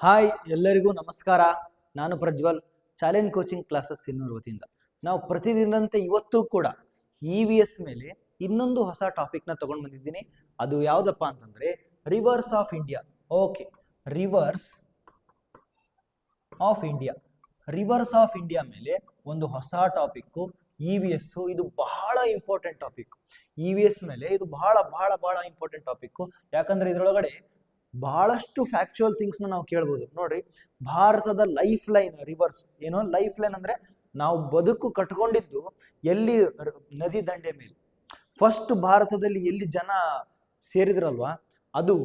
Hi ಎಲ್ಲರಿಗೂ ನಮಸ್ಕಾರ. ನಾನು Prajwal, challenge coaching classes Sinnur ವತಿಯಿಂದ. ನಾವು ಪ್ರತಿದಿನದಂತೆ ಇವತ್ತು ಕೂಡ EVS ಮೇಲೆ ಇನ್ನೊಂದು ಹೊಸ ಟಾಪಿಕ್ನ ತಗೊಂಡು ಬಂದಿದ್ದೀನಿ. ಅದು ಯಾವುದಪ್ಪ ಅಂತಂದ್ರೆ rivers of India. Okay, rivers of India. Rivers of India ಮೇಲೆ ಒಂದು ಹೊಸ ಟಾಪಿಕ್ಕು EVS. ಇದು ಬಹಳ ಇಂಪಾರ್ಟೆಂಟ್ ಟಾಪಿಕ್. EVS ಮೇಲೆ ಇದು ಬಹಳ ಬಹಳ ಬಹಳ ಇಂಪಾರ್ಟೆಂಟ್ ಟಾಪಿಕ್ಕು. ಯಾಕಂದ್ರೆ ಇದರೊಳಗಡೆ ಬಹಳಷ್ಟು ಫ್ಯಾಕ್ಚುಯಲ್ ಥಿಂಗ್ಸ್ನ ನಾವು ಕೇಳ್ಬೋದು. ನೋಡ್ರಿ, ಭಾರತದ ಲೈಫ್ ಲೈನ್ ರಿವರ್ಸ್. ಏನೋ ಲೈಫ್ ಲೈನ್ ಅಂದ್ರೆ ನಾವು ಬದುಕು ಕಟ್ಕೊಂಡಿದ್ದು ಎಲ್ಲಿ? ನದಿ ದಂಡೆ ಮೇಲೆ. ಫಸ್ಟ್ ಭಾರತದಲ್ಲಿ ಎಲ್ಲಿ ಜನ ಸೇರಿದ್ರಲ್ವಾ, ಅದು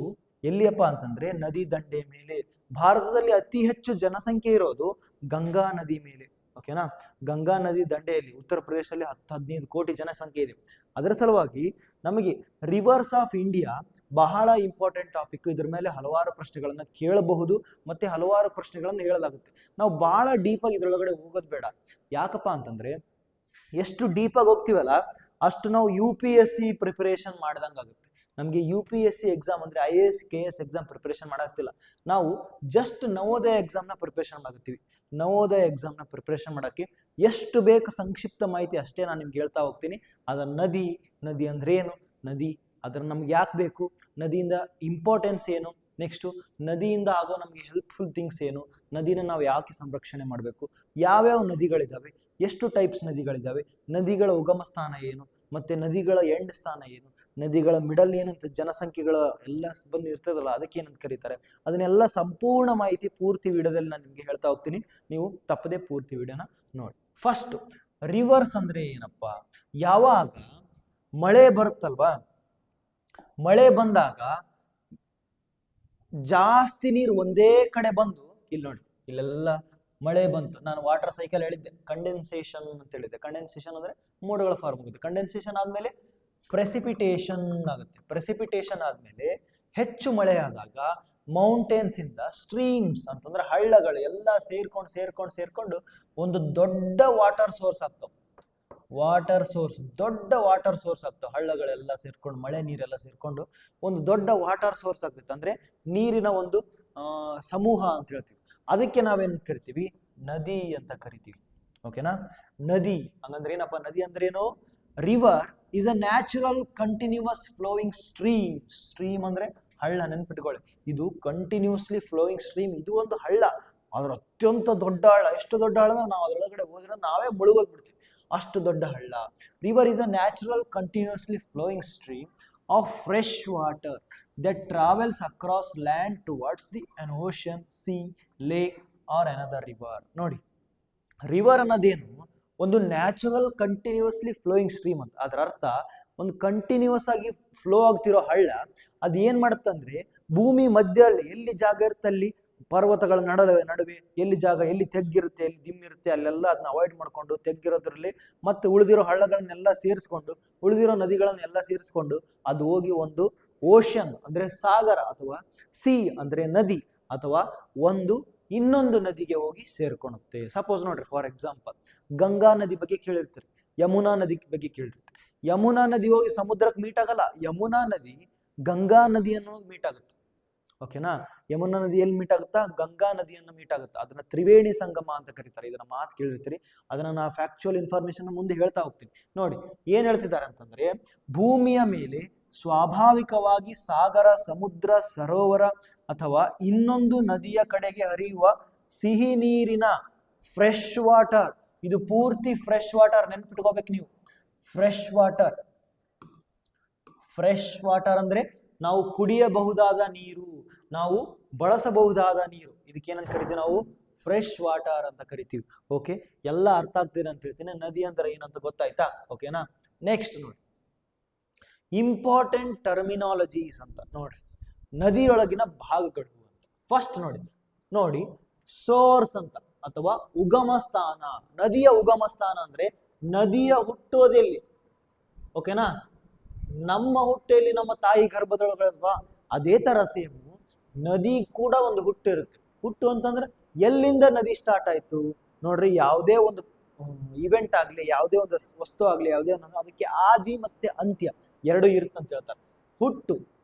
ಎಲ್ಲಿಯಪ್ಪ ಅಂತಂದ್ರೆ ನದಿ ದಂಡೆ ಮೇಲೆ. ಭಾರತದಲ್ಲಿ ಅತಿ ಹೆಚ್ಚು ಜನಸಂಖ್ಯೆ ಇರೋದು ಗಂಗಾ ನದಿ ಮೇಲೆ. ಓಕೆನಾ? ಗಂಗಾ ನದಿ ದಂಡೆಯಲ್ಲಿ ಉತ್ತರ ಪ್ರದೇಶದಲ್ಲಿ 10-15 ಕೋಟಿ ಜನಸಂಖ್ಯೆ ಇದೆ. ಅದರ ಸಲುವಾಗಿ ನಮಗೆ ರಿವರ್ಸ್ ಆಫ್ ಇಂಡಿಯಾ ಬಹಳ ಇಂಪಾರ್ಟೆಂಟ್ ಟಾಪಿಕ್. ಇದ್ರ ಮೇಲೆ ಹಲವಾರು ಪ್ರಶ್ನೆಗಳನ್ನ ಕೇಳಬಹುದು, ಮತ್ತೆ ಹಲವಾರು ಪ್ರಶ್ನೆಗಳನ್ನ ಹೇಳಲಾಗುತ್ತೆ. ನಾವು ಬಹಳ ಡೀಪಾಗಿ ಇದ್ರೊಳಗಡೆ ಹೋಗೋದು ಬೇಡ. ಯಾಕಪ್ಪ ಅಂತಂದ್ರೆ ಎಷ್ಟು ಡೀಪಾಗಿ ಹೋಗ್ತೀವಲ್ಲ ಅಷ್ಟು ನಾವು UPSC ಪ್ರಿಪರೇಷನ್ ಮಾಡ್ದಂಗಾಗುತ್ತೆ. ನಮಗೆ UPSC ಎಕ್ಸಾಮ್ ಅಂದ್ರೆ IAS KS ಎಕ್ಸಾಮ್ ಪ್ರಿಪರೇಷನ್ ಮಾಡಾಕ್ತಿಲ್ಲ. ನಾವು ಜಸ್ಟ್ ನವೋದಯ ಎಕ್ಸಾಮ್ನ ಪ್ರಿಪರೇಷನ್ ಮಾಡಾಕತ್ತೀವಿ. ನವೋದಯ ಎಕ್ಸಾಮ್ನ ಪ್ರಿಪರೇಷನ್ ಮಾಡೋಕ್ಕೆ ಎಷ್ಟು ಬೇಕು ಸಂಕ್ಷಿಪ್ತ ಮಾಹಿತಿ ಅಷ್ಟೇ ನಾನು ನಿಮ್ಗೆ ಹೇಳ್ತಾ ಹೋಗ್ತೀನಿ. ಅದರ ನದಿ ಅಂದ್ರೆ ಏನು, ನದಿ ಅದ್ರ ನಮ್ಗೆ ಯಾಕೆ ಬೇಕು, ನದಿಯಿಂದ ಇಂಪಾರ್ಟೆನ್ಸ್ ಏನು, ನೆಕ್ಸ್ಟು ನದಿಯಿಂದ ಆಗೋ ನಮಗೆ ಹೆಲ್ಪ್ಫುಲ್ ಥಿಂಗ್ಸ್ ಏನು, ನದಿನ ನಾವು ಯಾಕೆ ಸಂರಕ್ಷಣೆ ಮಾಡಬೇಕು, ಯಾವ್ಯಾವ ನದಿಗಳಿದ್ದಾವೆ, ಎಷ್ಟು ಟೈಪ್ಸ್ ನದಿಗಳಿದ್ದಾವೆ, ನದಿಗಳ ಉಗಮ ಸ್ಥಾನ ಏನು, ಮತ್ತೆ ನದಿಗಳ ಎಂಡ್ ಸ್ಥಾನ ಏನು, ನದಿಗಳ ಮಿಡಲ್ ಏನಂತ ಜನಸಂಖ್ಯೆಗಳ ಎಲ್ಲ ಬಂದು ಇರ್ತದಲ್ಲ ಅದಕ್ಕೆ ಏನಂತ ಕರೀತಾರೆ, ಅದನ್ನೆಲ್ಲ ಸಂಪೂರ್ಣ ಮಾಹಿತಿ ಪೂರ್ತಿ ವಿಡಿಯೋದಲ್ಲಿ ನಾನು ನಿಮಗೆ ಹೇಳ್ತಾ ಹೋಗ್ತೀನಿ. ನೀವು ತಪ್ಪದೆ ಪೂರ್ತಿ ವಿಡಿಯೋನ ನೋಡಿ. ಫಸ್ಟ್, ರಿವರ್ಸ್ ಅಂದ್ರೆ ಏನಪ್ಪಾ? ಯಾವಾಗ ಮಳೆ ಬರುತ್ತಲ್ವಾ, ಮಳೆ ಬಂದಾಗ ಜಾಸ್ತಿ ನೀರು ಒಂದೇ ಕಡೆ ಬಂದು, ಇಲ್ಲಿ ನೋಡಿ, ಇಲ್ಲೆಲ್ಲ ಮಳೆ ಬಂತು. ನಾನು ವಾಟರ್ ಸೈಕಲ್ ಹೇಳಿದ್ದೆ, ಕಂಡೆನ್ಸೇಷನ್ ಅಂತ ಹೇಳಿದ್ದೆ. ಕಂಡೆನ್ಸೇಷನ್ ಅಂದ್ರೆ ಮೋಡಗಳ ಫಾರ್ಮ್ ಆಗುತ್ತೆ. ಕಂಡೆನ್ಸೇಷನ್ ಆದ್ಮೇಲೆ ಪ್ರೆಸಿಪಿಟೇಷನ್ ಆಗುತ್ತೆ. ಪ್ರೆಸಿಪಿಟೇಷನ್ ಆದ್ಮೇಲೆ ಹೆಚ್ಚು ಮಳೆ ಆದಾಗ ಮೌಂಟೇನ್ಸ್ ಇಂದ ಸ್ಟ್ರೀಮ್ಸ್ ಅಂತಂದ್ರೆ ಹಳ್ಳಗಳು ಎಲ್ಲ ಸೇರ್ಕೊಂಡು ಒಂದು ದೊಡ್ಡ ವಾಟರ್ ಸೋರ್ಸ್ ಆಗ್ತವೆ. ದೊಡ್ಡ ವಾಟರ್ ಸೋರ್ಸ್ ಆಗ್ತವೆ. ಹಳ್ಳಗಳೆಲ್ಲ ಸೇರ್ಕೊಂಡು, ಮಳೆ ನೀರೆಲ್ಲ ಸೇರ್ಕೊಂಡು ಒಂದು ದೊಡ್ಡ ವಾಟರ್ ಸೋರ್ಸ್ ಆಗ್ತೈತೆ. ಅಂದ್ರೆ ನೀರಿನ ಒಂದು ಸಮೂಹ ಅಂತ ಹೇಳ್ತೀವಿ. ಅದಕ್ಕೆ ನಾವೇನ್ ಕರಿತೀವಿ? ನದಿ ಅಂತ ಕರಿತೀವಿ. ಓಕೆನಾ? ನದಿ ಹಂಗಂದ್ರೆ ಏನಪ್ಪ? ನದಿ ಅಂದ್ರೆ ಏನು? River is a natural continuous flowing stream. Stream ಅಂದ್ರೆ ಹಳ್ಳ, ನೆನ್ಪಿಟ್ಕೊಳ್ಳಿ. ಇದು ಕಂಟಿನ್ಯೂಸ್ಲಿ ಫ್ಲೋವಿಂಗ್ ಸ್ಟ್ರೀಮ್. ಇದು ಒಂದು ಹಳ್ಳ, ಅದ್ರ ಅತ್ಯಂತ ದೊಡ್ಡ ಹಳ್ಳ. ಎಷ್ಟು ದೊಡ್ಡ ಹಳ್ಳ ಅಂದ್ರೆ ನಾವು ಅದರೊಳಗಡೆ ಹೋದ್ರೆ ನಾವೇ ಮುಳುಗೋಗ್ಬಿಡ್ತೀವಿ, ಅಷ್ಟು ದೊಡ್ಡ ಹಳ್ಳ. River is a natural continuously flowing stream of fresh water that travels across land towards the an ocean, sea, lake or another river. ನೋಡಿ, ರಿವರ್ ಅನ್ನೋದೇನು? ಒಂದು ನ್ಯಾಚುರಲ್ ಕಂಟಿನ್ಯೂಸ್ಲಿ ಫ್ಲೋಯಿಂಗ್ ಸ್ಟ್ರೀಮ್ ಅಂತ. ಅದರ ಅರ್ಥ ಒಂದು ಕಂಟಿನ್ಯೂಸ್ ಆಗಿ ಫ್ಲೋ ಆಗ್ತಿರೋ ಹಳ್ಳ ಅದು ಏನ್ ಮಾಡುತ್ತಂದ್ರೆ ಭೂಮಿ ಮಧ್ಯದಲ್ಲಿ ಎಲ್ಲಿ ಜಾಗ ಇರುತ್ತೆ, ಅಲ್ಲಿ ಪರ್ವತಗಳ ನಡುವೆ ಎಲ್ಲಿ ಜಾಗ, ಎಲ್ಲಿ ತೆಗ್ಗಿರುತ್ತೆ, ಎಲ್ಲಿ ದಿಮ್ಮಿರುತ್ತೆ, ಅಲ್ಲೆಲ್ಲ ಅದನ್ನ ಅವಾಯ್ಡ್ ಮಾಡ್ಕೊಂಡು ತೆಗ್ಗಿರೋದ್ರಲ್ಲಿ ಮತ್ತೆ ಉಳಿದಿರೋ ಹಳ್ಳಗಳನ್ನೆಲ್ಲ ಸೇರಿಸ್ಕೊಂಡು, ಉಳಿದಿರೋ ನದಿಗಳನ್ನೆಲ್ಲ ಸೇರಿಸ್ಕೊಂಡು ಅದು ಹೋಗಿ ಒಂದು ಓಷನ್ ಅಂದ್ರೆ ಸಾಗರ, ಅಥವಾ ಸಿ ಅಂದ್ರೆ ನದಿ, ಅಥವಾ ಒಂದು ಇನ್ನೊಂದು ನದಿಗೆ ಹೋಗಿ ಸೇರ್ಕೊಳುತ್ತೆ. ಸಪೋಸ್ ನೋಡ್ರಿ, ಫಾರ್ ಎಕ್ಸಾಂಪಲ್ ಗಂಗಾ ನದಿ ಬಗ್ಗೆ ಕೇಳಿರ್ತೀರಿ, ಯಮುನಾ ನದಿ ಬಗ್ಗೆ ಕೇಳಿರ್ತೀರಿ. ಯಮುನಾ ನದಿ ಹೋಗಿ ಸಮುದ್ರಕ್ಕೆ ಮೀಟ್ ಆಗಲ್ಲ. ಯಮುನಾ ನದಿ ಗಂಗಾ ನದಿಯನ್ನು ಮೀಟ್ ಆಗುತ್ತೆ. ಓಕೆನಾ? ಯಮುನಾ ನದಿ ಎಲ್ಲಿ ಮೀಟ್ ಆಗುತ್ತಾ? ಗಂಗಾ ನದಿಯನ್ನು ಮೀಟ್ ಆಗುತ್ತಾ. ಅದನ್ನ ತ್ರಿವೇಣಿ ಸಂಗಮ ಅಂತ ಕರೀತಾರೆ. ಇದನ್ನ ಮಾತು ಕೇಳಿರ್ತೀರಿ. ಅದನ್ನ ನಾ ಫ್ಯಾಕ್ಚುಯಲ್ ಇನ್ಫಾರ್ಮೇಶನ್ ಮುಂದೆ ಹೇಳ್ತಾ ಹೋಗ್ತೀನಿ. ನೋಡಿ, ಏನ್ ಹೇಳ್ತಿದ್ದಾರೆ ಅಂತಂದ್ರೆ, ಭೂಮಿಯ ಮೇಲೆ ಸ್ವಾಭಾವಿಕವಾಗಿ ಸಾಗರ, ಸಮುದ್ರ, ಸರೋವರ ಅಥವಾ ಇನ್ನೊಂದು ನದಿಯ ಕಡೆಗೆ ಹರಿಯುವ ಸಿಹಿ ನೀರಿನ ಫ್ರೆಶ್ ವಾಟರ್. ಇದು ಪೂರ್ತಿ ಫ್ರೆಶ್ ವಾಟರ್, ನೆನ್ಪಿಟ್ಕೋಬೇಕು ನೀವು. ಫ್ರೆಶ್ ವಾಟರ್ ಅಂದ್ರೆ ನಾವು ಕುಡಿಯಬಹುದಾದ ನೀರು, ನಾವು ಬಳಸಬಹುದಾದ ನೀರು. ಇದಕ್ಕೇನಂತ ಕರಿತೀವಿ? ನಾವು ಫ್ರೆಶ್ ವಾಟರ್ ಅಂತ ಕರಿತೀವಿ. ಓಕೆ, ಎಲ್ಲ ಅರ್ಥ ಆಗ್ತೀರ ಅಂತ ಹೇಳ್ತೀನಿ. ನದಿ ಅಂದ್ರೆ ಏನಂತ ಗೊತ್ತಾಯ್ತಾ? ಓಕೆನಾ? ನೆಕ್ಸ್ಟ್ ನೋಡಿ, ಇಂಪಾರ್ಟೆಂಟ್ ಟರ್ಮಿನಾಲಜೀಸ್ ಅಂತ. ನೋಡಿ, ನದಿಯೊಳಗಿನ ಭಾಗಗಳು ಅಂತ. ಫಸ್ಟ್ ನೋಡಿ ಸೋರ್ಸ್ ಅಂತ, ಅಥವಾ ಉಗಮ ಸ್ಥಾನ. ನದಿಯ ಉಗಮ ಸ್ಥಾನ ಅಂದ್ರೆ ನದಿಯ ಹುಟ್ಟೋದೆಲ್ಲಿ? ಓಕೆನಾ? ನಮ್ಮ ಹುಟ್ಟೆಯಲ್ಲಿ ನಮ್ಮ ತಾಯಿ ಗರ್ಭದೊಳಗಲ್ವಾ, ಅದೇ ತರ ಸೇಮ್ ನದಿ ಕೂಡ ಒಂದು ಹುಟ್ಟು ಇರುತ್ತೆ. ಹುಟ್ಟು ಅಂತಂದ್ರೆ ಎಲ್ಲಿಂದ ನದಿ ಸ್ಟಾರ್ಟ್ ಆಯ್ತು? ನೋಡ್ರಿ, ಯಾವುದೇ ಒಂದು ಇವೆಂಟ್ ಆಗ್ಲಿ, ಯಾವುದೇ ಒಂದು ವಸ್ತು ಆಗ್ಲಿ, ಯಾವುದೇ ಅದಕ್ಕೆ ಆದಿ ಮತ್ತೆ ಅಂತ್ಯ ಎರಡು ಇರುತ್ತಂತ ಹೇಳ್ತಾರೆ. ಹುಟ್ಟು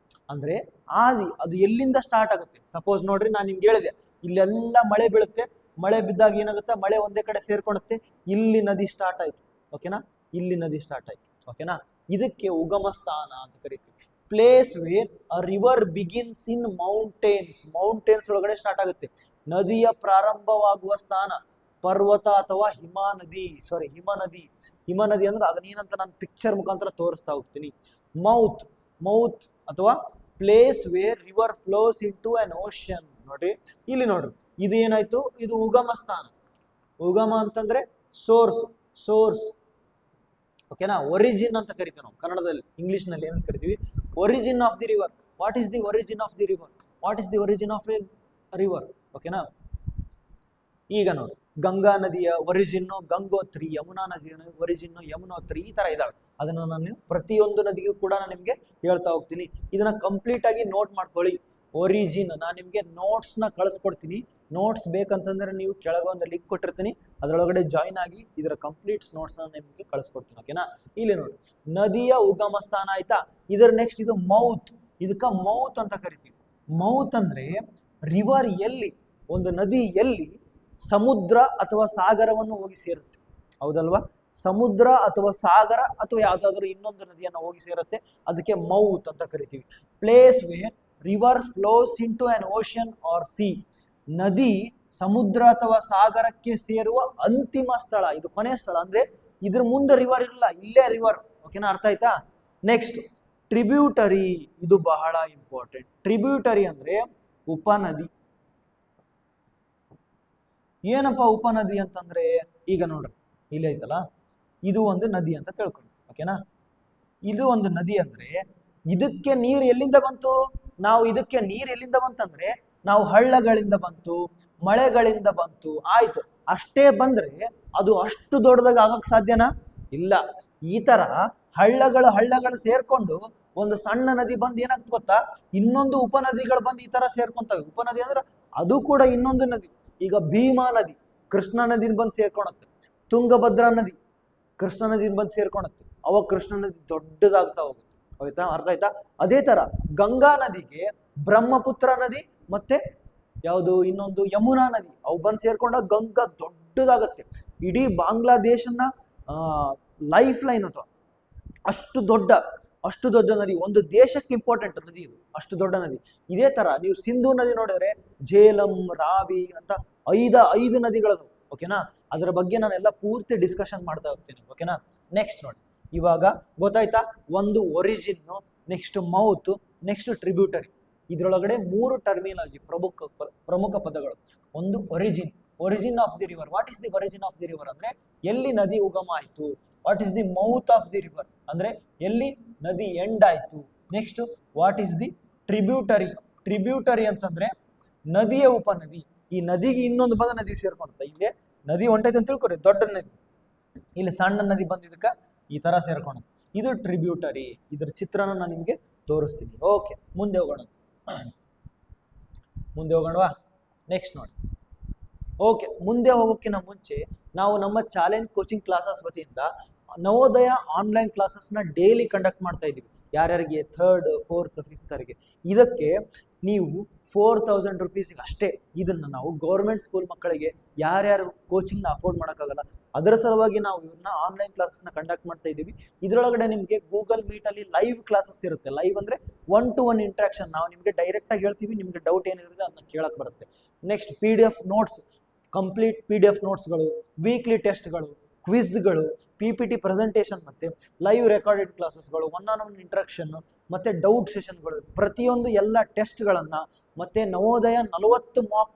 ಅಂದ್ರೆ ಆದಿ, ಅದು ಎಲ್ಲಿಂದ ಸ್ಟಾರ್ಟ್ ಆಗುತ್ತೆ? ಸಪೋಸ್ ನೋಡ್ರಿ, ನಾನು ನಿಮ್ಗೆ ಹೇಳಿದೆ ಇಲ್ಲೆಲ್ಲ ಮಳೆ ಬೀಳುತ್ತೆ. ಮಳೆ ಬಿದ್ದಾಗ ಏನಾಗುತ್ತೆ, ಮಳೆ ಒಂದೇ ಕಡೆ ಸೇರ್ಕೊಳುತ್ತೆ. ಇಲ್ಲಿ ನದಿ ಸ್ಟಾರ್ಟ್ ಆಯ್ತು. ಓಕೆನಾ, ಇಲ್ಲಿ ನದಿ ಸ್ಟಾರ್ಟ್ ಆಯ್ತು. ಓಕೆನಾ, ಇದಕ್ಕೆ ಉಗಮ ಸ್ಥಾನ ಅಂತ ಕರಿತೀವಿ. ಪ್ಲೇಸ್ ವೇರ್ ಅ ರಿವರ್ ಬಿಗಿನ್ಸ್ ಇನ್ ಮೌಂಟೇನ್ಸ್. ಮೌಂಟೇನ್ಸ್ ಒಳಗಡೆ ಸ್ಟಾರ್ಟ್ ಆಗುತ್ತೆ. ನದಿಯ ಪ್ರಾರಂಭವಾಗುವ ಸ್ಥಾನ ಪರ್ವತ ಅಥವಾ ಹಿಮನದಿ. ಹಿಮನದಿ ಅಂದ್ರೆ ಅದನ್ನೇನಂತ ನಾನು ಪಿಕ್ಚರ್ ಮುಖಾಂತರ ತೋರಿಸ್ತಾ ಹೋಗ್ತೀನಿ. ಮೌತ್, ಮೌತ್ ಅಥವಾ place where river flows into an ocean. ನೋಡ್ರಿ ಇಲ್ಲಿ ನೋಡ್ರಿ, ಇದು ಏನಾಯ್ತು, ಇದು ಉಗಮ ಸ್ಥಾನ. ಉಗಮ ಅಂತಂದ್ರೆ ಸೋರ್ಸ್, ಸೋರ್ಸ್. ಓಕೆನಾ, ಒರಿಜಿನ್ ಅಂತ ಕರಿತೀವಿ ನಾವು ಕನ್ನಡದಲ್ಲಿ. ಇಂಗ್ಲಿಷ್ ನಲ್ಲಿ ಏನಂತ ಕರಿತೀವಿ, origin of the river. What is the origin of the river? What is the origin of A river? ಓಕೆನಾ, ಈಗ ನೋಡಿ, ಗಂಗಾ ನದಿಯ ಒರಿಜಿನ್ನು ಗಂಗೋತ್ರಿ, ಯಮುನಾ ನದಿಯ ಒರಿಜಿನ್ನು ಯಮುನೋತ್ರಿ, ಈ ತರ ಇದಾವೆ. ಅದನ್ನ ನಾನು ಪ್ರತಿಯೊಂದು ನದಿಗೂ ಕೂಡ ನಾನು ನಿಮ್ಗೆ ಹೇಳ್ತಾ ಹೋಗ್ತೀನಿ. ಇದನ್ನ ಕಂಪ್ಲೀಟ್ ಆಗಿ ನೋಟ್ ಮಾಡ್ಕೊಳ್ಳಿ. ಒರಿಜಿನ್ ನಾನು ನಿಮ್ಗೆ ನೋಟ್ಸ್ ನ ಕಳಿಸ್ಕೊಡ್ತೀನಿ. ನೋಟ್ಸ್ ಬೇಕಂತಂದ್ರೆ ನೀವು ಕೆಳಗೆ ಒಂದು ಲಿಂಕ್ ಕೊಟ್ಟಿರ್ತೀನಿ, ಅದರೊಳಗಡೆ ಜಾಯಿನ್ ಆಗಿ ಇದರ ಕಂಪ್ಲೀಟ್ ನೋಟ್ಸ್ ನಿಮ್ಗೆ ಕಳಿಸ್ಕೊಡ್ತೀನಿ. ಓಕೆನಾ, ಇಲ್ಲಿ ನೋಡಿ, ನದಿಯ ಉಗಮ ಸ್ಥಾನ ಆಯ್ತಾ. ಇದರ ನೆಕ್ಸ್ಟ್ ಇದು ಮೌತ್. ಇದಕ್ಕ ಮೌತ್ ಅಂತ ಕರಿತೀವಿ. ಮೌತ್ ಅಂದ್ರೆ ರಿವರ್ ಎಲ್ಲಿ, ಒಂದು ನದಿ ಎಲ್ಲಿ ಸಮುದ್ರ ಅಥವಾ ಸಾಗರವನ್ನು ಹೋಗಿ ಸೇರುತ್ತೆ, ಹೌದಲ್ವಾ? ಸಮುದ್ರ ಅಥವಾ ಸಾಗರ ಅಥವಾ ಯಾವ್ದಾದ್ರು ಇನ್ನೊಂದು ನದಿಯನ್ನು ಹೋಗಿ ಸೇರುತ್ತೆ, ಅದಕ್ಕೆ ಮೌತ್ ಅಂತ ಕರಿತೀವಿ. Place where river flows into an ocean or sea. ನದಿ ಸಮುದ್ರ ಅಥವಾ ಸಾಗರಕ್ಕೆ ಸೇರುವ ಅಂತಿಮ ಸ್ಥಳ, ಇದು ಕೊನೆಯ ಸ್ಥಳ. ಅಂದ್ರೆ ಇದ್ರ ಮುಂದೆ ರಿವರ್ ಇರಲ್ಲ, ಇಲ್ಲೇ ರಿವರ್. ಓಕೆನಾ, ಅರ್ಥ ಆಯ್ತಾ? ನೆಕ್ಸ್ಟ್ ಟ್ರಿಬ್ಯೂಟರಿ, ಇದು ಬಹಳ ಇಂಪಾರ್ಟೆಂಟ್. ಟ್ರಿಬ್ಯೂಟರಿ ಅಂದ್ರೆ ಉಪನದಿ. ಏನಪ್ಪ ಉಪನದಿ ಅಂತಂದ್ರೆ, ಈಗ ನೋಡ್ರಿ ಇಲ್ಲಿ ಐತಲ್ಲ, ಇದು ಒಂದು ನದಿ ಅಂತ ತಿಳ್ಕೊಂಡು. ಓಕೆನಾ, ಇದು ಒಂದು ನದಿ ಅಂದ್ರೆ ಇದಕ್ಕೆ ನೀರು ಎಲ್ಲಿಂದ ಬಂತು? ನಾವು ಇದಕ್ಕೆ ನೀರು ಎಲ್ಲಿಂದ ಬಂತಂದ್ರೆ ನಾವು ಹಳ್ಳಗಳಿಂದ ಬಂತು, ಮಳೆಗಳಿಂದ ಬಂತು, ಆಯ್ತು. ಅಷ್ಟೇ ಬಂದ್ರೆ ಅದು ಅಷ್ಟು ದೊಡ್ಡದಾಗ ಆಗಕ್ ಸಾಧ್ಯನಾ? ಇಲ್ಲ. ಈ ತರ ಹಳ್ಳಗಳು ಸೇರ್ಕೊಂಡು ಒಂದು ಸಣ್ಣ ನದಿ ಬಂದು ಏನಾಗ್ತದೆ ಗೊತ್ತಾ, ಇನ್ನೊಂದು ಉಪನದಿಗಳು ಬಂದು ಈ ತರ ಸೇರ್ಕೊಂತವೆ. ಉಪನದಿ ಅಂದ್ರೆ ಅದು ಕೂಡ ಇನ್ನೊಂದು ನದಿ. ಈಗ ಭೀಮಾ ನದಿ ಕೃಷ್ಣಾ ನದಿನ ಬಂದು ಸೇರ್ಕೊಳತ್ತೆ, ತುಂಗಭದ್ರಾ ನದಿ ಕೃಷ್ಣಾ ನದಿನ ಬಂದು ಸೇರ್ಕೊಳತ್ತೆ. ಅವಾಗ ಕೃಷ್ಣಾ ನದಿ ದೊಡ್ಡದಾಗ್ತಾ ಹೋಗುತ್ತೆ. ಆಯ್ತಾ, ಅರ್ಥ ಆಯ್ತಾ? ಅದೇ ತರ ಗಂಗಾ ನದಿಗೆ ಬ್ರಹ್ಮಪುತ್ರ ನದಿ ಮತ್ತೆ ಯಾವುದು ಇನ್ನೊಂದು ಯಮುನಾ ನದಿ, ಅವು ಬಂದು ಸೇರ್ಕೊಂಡಾಗ ಗಂಗಾ ದೊಡ್ಡದಾಗತ್ತೆ. ಇಡೀ ಬಾಂಗ್ಲಾದೇಶನ ಲೈಫ್ ಲೈನ್ ಅಥವಾ ಅಷ್ಟು ದೊಡ್ಡ ನದಿ, ಒಂದು ದೇಶಕ್ಕೆ ಇಂಪಾರ್ಟೆಂಟ್ ನದಿ ಇದು, ಅಷ್ಟು ದೊಡ್ಡ ನದಿ. ಇದೇ ತರ ನೀವು ಸಿಂಧೂ ನದಿ ನೋಡಿದ್ರೆ ಜೇಲಂ, ರಾವಿ ಅಂತ ಐದು ನದಿಗಳದು. ಓಕೆನಾ, ಅದರ ಬಗ್ಗೆ ನಾನೆಲ್ಲ ಪೂರ್ತಿ ಡಿಸ್ಕಷನ್ ಮಾಡ್ತಾ ಹೋಗ್ತೀನಿ. ಓಕೆನಾ, ನೆಕ್ಸ್ಟ್ ನೋಡಿ, ಇವಾಗ ಗೊತ್ತಾಯ್ತಾ? ಒಂದು origin, next mouth, next tributary. ಇದರೊಳಗಡೆ 3 ಟರ್ಮಿನಾಲಜಿ, ಪ್ರಮುಖ ಪದಗಳು. ಒಂದು origin of the river. What is the origin of the river ಅಂದ್ರೆ ಎಲ್ಲಿ ನದಿ ಉಗಮ ಆಯ್ತು. What is the mouth of the river ಅಂದ್ರೆ ಎಲ್ಲಿ ನದಿ ಎಂಡ್ ಆಯ್ತು. Next what is the tributary ಅಂತಂದ್ರೆ ನದಿಯ ಉಪನದಿ. ಈ ನದಿಗೆ ಇನ್ನೊಂದು ಬಂದ ನದಿ ಸೇರ್ಕೊಂಡುತ್ತೆ. ಇಲ್ಲಿ ನದಿ ಹೊಂಟೈತೆ ಅಂತ ತಿಳ್ಕೊರಿ, ದೊಡ್ಡ ನದಿ, ಇಲ್ಲಿ ಸಣ್ಣ ನದಿ ಬಂದಿದ್ದಕ್ಕ ಈ ತರ ಸೇರ್ಕೊಂಡುತ್ತೆ. ಇದು ಟ್ರಿಬ್ಯೂಟರಿ. ಇದರ ಚಿತ್ರನ ನಾನು ನಿಮ್ಗೆ ತೋರಿಸ್ತೀನಿ. ಓಕೆ, ಮುಂದೆ ಹೋಗೋಣವಾ? ನೆಕ್ಸ್ಟ್ ನೋಡಿ. ಓಕೆ, ಮುಂದೆ ಹೋಗೋಕ್ಕಿಂತ ಮುಂಚೆ ನಾವು ನಮ್ಮ ಚಾಲೆಂಜ್ ಕೋಚಿಂಗ್ ಕ್ಲಾಸಸ್ ವತಿಯಿಂದ ನವೋದಯ ಆನ್ಲೈನ್ ಕ್ಲಾಸಸ್ನ ಡೈಲಿ ಕಂಡಕ್ಟ್ ಮಾಡ್ತಾ ಇದ್ದೀವಿ. ಯಾರ್ಯಾರಿಗೆ 3rd, 4th, 5th ಇದಕ್ಕೆ ನೀವು 4000 ರುಪೀಸ್ಗೆ ಅಷ್ಟೇ. ಇದನ್ನು ನಾವು ಗೌರ್ಮೆಂಟ್ ಸ್ಕೂಲ್ ಮಕ್ಕಳಿಗೆ ಯಾರ್ಯಾರು ಕೋಚಿಂಗ್ನ ಅಫೋರ್ಡ್ ಮಾಡೋಕ್ಕಾಗಲ್ಲ, ಅದರ ಸಲುವಾಗಿ ನಾವು ಇವನ್ನ ಆನ್ಲೈನ್ ಕ್ಲಾಸಸ್ನ ಕಂಡಕ್ಟ್ ಮಾಡ್ತಾ ಇದ್ದೀವಿ. ಇದರೊಳಗಡೆ ನಿಮಗೆ ಗೂಗಲ್ ಮೀಟಲ್ಲಿ ಲೈವ್ ಕ್ಲಾಸಸ್ ಇರುತ್ತೆ. ಲೈವ್ ಅಂದರೆ 1-to-1 ಇಂಟ್ರಾಕ್ಷನ್. ನಾವು ನಿಮಗೆ ಡೈರೆಕ್ಟಾಗಿ ಹೇಳ್ತೀವಿ, ನಿಮಗೆ ಡೌಟ್ ಏನಿರುತ್ತೆ ಅದನ್ನ ಕೇಳಕ್ಕೆ ಬರುತ್ತೆ. Next PDF notes, complete PDF ನೋಟ್ಸ್ಗಳು, ವೀಕ್ಲಿ ಟೆಸ್ಟ್ಗಳು, ಕ್ವಿಜ್ಗಳು, PPT ಪ್ರೆಸೆಂಟೇಷನ್, ಮತ್ತೆ ಲೈವ್ ರೆಕಾರ್ಡೆಡ್ ಕ್ಲಾಸಸ್ಗಳು, 1-on-1 ಇಂಟ್ರಾಕ್ಷನ್, ಮತ್ತೆ ಡೌಟ್ ಸೆಷನ್ಗಳು, ಪ್ರತಿಯೊಂದು ಎಲ್ಲ ಟೆಸ್ಟ್ಗಳನ್ನು, ಮತ್ತೆ ನವೋದಯ 40 ಮಾಕ್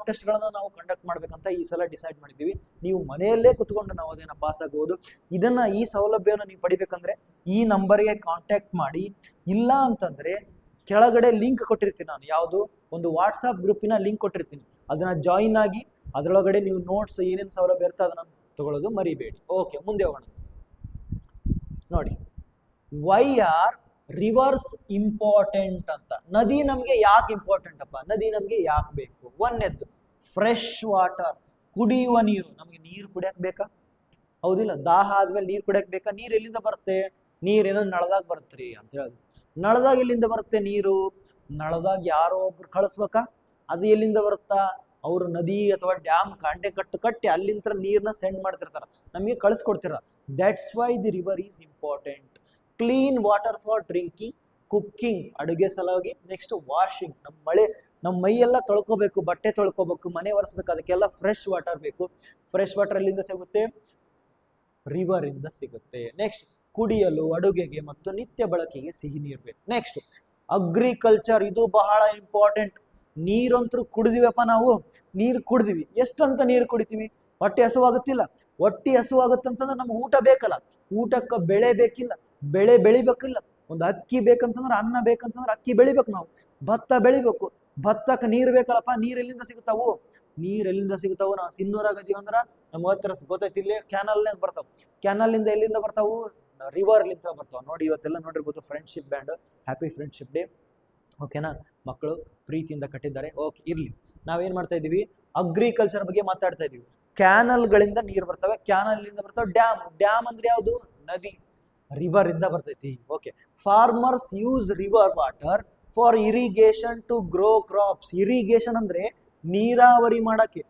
ಟೆಸ್ಟ್ಗಳನ್ನು ನಾವು ಕಂಡಕ್ಟ್ ಮಾಡ್ಬೇಕಂತ ಈ ಸಲ ಡಿಸೈಡ್ ಮಾಡಿದ್ದೀವಿ. ನೀವು ಮನೆಯಲ್ಲೇ ಕುತ್ಕೊಂಡು ನವೋದಯನ ಪಾಸ್ ಆಗ್ಬೋದು. ಈ ಸೌಲಭ್ಯವನ್ನು ನೀವು ಪಡಿಬೇಕಂದ್ರೆ ಈ ನಂಬರ್ಗೆ ಕಾಂಟ್ಯಾಕ್ಟ್ ಮಾಡಿ. ಇಲ್ಲ ಅಂತಂದ್ರೆ ಕೆಳಗಡೆ ಲಿಂಕ್ ಕೊಟ್ಟಿರ್ತೀನಿ ನಾನು, ಯಾವುದು ಒಂದು ವಾಟ್ಸಪ್ ಗ್ರೂಪಿನ ಲಿಂಕ್ ಕೊಟ್ಟಿರ್ತೀನಿ, ಅದನ್ನ ಜಾಯಿನ್ ಆಗಿ ಅದರೊಳಗಡೆ ನೀವು ನೋಟ್ಸ್ ಏನೇನು ಸೌಲಭ್ಯ ಇರುತ್ತೆ ಅದನ್ನ ತಗೊಳ್ಳೋದು ಮರಿಬೇಡಿ. ಓಕೆ, ಮುಂದೆ ಹೋಗೋಣ. ನೋಡಿ, ವೈ ಆರ್ ರಿವರ್ಸ್ ಇಂಪಾರ್ಟೆಂಟ್ ಅಂತ. ನದಿ ನಮಗೆ ಯಾಕೆ ಇಂಪಾರ್ಟೆಂಟ್ ಅಪ್ಪ? ನದಿ ನಮಗೆ ಯಾಕೆ ಬೇಕು? ಒಂದನೇದ್ದು ಫ್ರೆಶ್ ವಾಟರ್, ಕುಡಿಯುವ ನೀರು. ನಮಗೆ ನೀರು ಕುಡಿಯಕ್ಕೆ ಬೇಕಾ? ಹೌದಿಲ್ಲ? ದಾಹ ಆದ್ಮೇಲೆ ನೀರು ಕುಡಿಯಕ್ಕೆ ಬೇಕಾ? ನೀರು ಎಲ್ಲಿಂದ ಬರುತ್ತೆ? ನೀರೇನೋ ನಳದಾಗ ಬರುತ್ತ್ರಿ ಅಂತ ಹೇಳಿದ್ರು. ನಳದಾಗ ಎಲ್ಲಿಂದ ಬರುತ್ತೆ ನೀರು? ನಳದಾಗ ಯಾರೋ ಒಬ್ರು ಕಳಿಸ್ಬೇಕಾ? ಅದು ಎಲ್ಲಿಂದ ಬರುತ್ತಾ? ಅವರು ನದಿ ಅಥವಾ ಡ್ಯಾಮ್ ಕಾಂಟೆ ಕಟ್ಟಿ ಅಲ್ಲಿಂದ ನೀರ್ನ ಸೆಂಡ್ ಮಾಡ್ತಿರ್ತಾರ, ನಮಗೆ ಕಳಿಸ್ಕೊಡ್ತಿರ. That's why the river is important. Clean water for drinking, cooking, ಅಡುಗೆ ಸಲುವಾಗಿ. ನೆಕ್ಸ್ಟ್ ವಾಷಿಂಗ್, ನಮ್ಮ ಮೈ ಎಲ್ಲ ತೊಳ್ಕೊಬೇಕು, ಬಟ್ಟೆ ತೊಳ್ಕೊಬೇಕು, ಮನೆ ಒರೆಸ್ಬೇಕು, ಅದಕ್ಕೆಲ್ಲ ಫ್ರೆಶ್ ವಾಟರ್ ಬೇಕು. ಫ್ರೆಶ್ ವಾಟರ್ ಎಲ್ಲಿಂದ ಸಿಗುತ್ತೆ? ರಿವರ್ ಇಂದ ಸಿಗುತ್ತೆ. ನೆಕ್ಸ್ಟ್ ಕುಡಿಯಲು, ಅಡುಗೆಗೆ ಮತ್ತು ನಿತ್ಯ ಬಳಕೆಗೆ ಸಿಹಿ ನೀರು ಬೇಕು. ನೆಕ್ಸ್ಟ್ ಅಗ್ರಿಕಲ್ಚರ್, ಇದು ಬಹಳ ಇಂಪಾರ್ಟೆಂಟ್. ನೀರಂತರೂ ಕುಡಿದಿವಪ್ಪ, ನಾವು ನೀರು ಕುಡಿದಿವಿ. ಎಷ್ಟಂತ ನೀರು ಕುಡಿತೀವಿ? ಹೊಟ್ಟೆ ಹಸುವಾಗುತ್ತಿಲ್ಲ. ಹೊಟ್ಟೆ ಹಸುವಾಗುತ್ತಂತಂದ್ರೆ ನಮ್ಗೆ ಊಟ ಬೇಕಲ್ಲ, ಊಟಕ್ಕೆ ಬೆಳೆ ಬೇಕಿಲ್ಲ, ಬೆಳೆ ಬೆಳಿಬೇಕಿಲ್ಲ. ಒಂದು ಅಕ್ಕಿ ಬೇಕಂತಂದ್ರೆ, ಅನ್ನ ಬೇಕಂತಂದ್ರೆ ಅಕ್ಕಿ ಬೆಳಿಬೇಕು, ನಾವು ಭತ್ತ ಬೆಳಿಬೇಕು, ಭತ್ತಕ್ಕೆ ನೀರು ಬೇಕಲ್ಲಪ್ಪ. ನೀರು ಎಲ್ಲಿಂದ ಸಿಗುತ್ತಾವು? ನೀರ್ ಎಲ್ಲಿಂದ ಸಿಗ್ತಾವು? ನಾವು ಸಿನ್ನೂರಾಗ ಇದೀವಿ ಅಂದ್ರ ನಮ್ಗೆ ಹತ್ರ ಗೊತ್ತೈತಿ, ಇಲ್ಲಿ ಕ್ಯಾನಲ್ನಾಗ ಬರ್ತಾವ. ಕ್ಯಾನಲ್ನಿಂದ ಎಲ್ಲಿಂದ ಬರ್ತಾವು? ರಿವರ್ಲಿಂದ ಬರ್ತಾವ. ನೋಡಿ, ಇವತ್ತೆಲ್ಲ ನೋಡಿರ್ಬೋದು friendship band, happy friendship day. ಓಕೆನಾ? ಮಕ್ಕಳು ಪ್ರೀತಿಯಿಂದ ಕಟ್ಟಿದ್ದಾರೆ. ಓಕೆ, ಇರ್ಲಿ. ನಾವೇನ್ ಮಾಡ್ತಾ ಇದೀವಿ? ಅಗ್ರಿಕಲ್ಚರ್ ಬಗ್ಗೆ ಮಾತಾಡ್ತಾ ಇದೀವಿ. ಕ್ಯಾನಲ್ಗಳಿಂದ ನೀರು ಬರ್ತವೆ, ಕ್ಯಾನಲ್ನಿಂದ ಬರ್ತವೆ ಡ್ಯಾಮ್. ಡ್ಯಾಮ್ ಅಂದ್ರೆ ಯಾವುದು? ನದಿ. ರಿವರ್ ಇಂದ ಬರ್ತೈತಿ. Okay. Farmers use river water for irrigation to grow crops. Irrigation ಅಂದ್ರೆ ನೀರಾವರಿ ಮಾಡಕ್ಕೆ.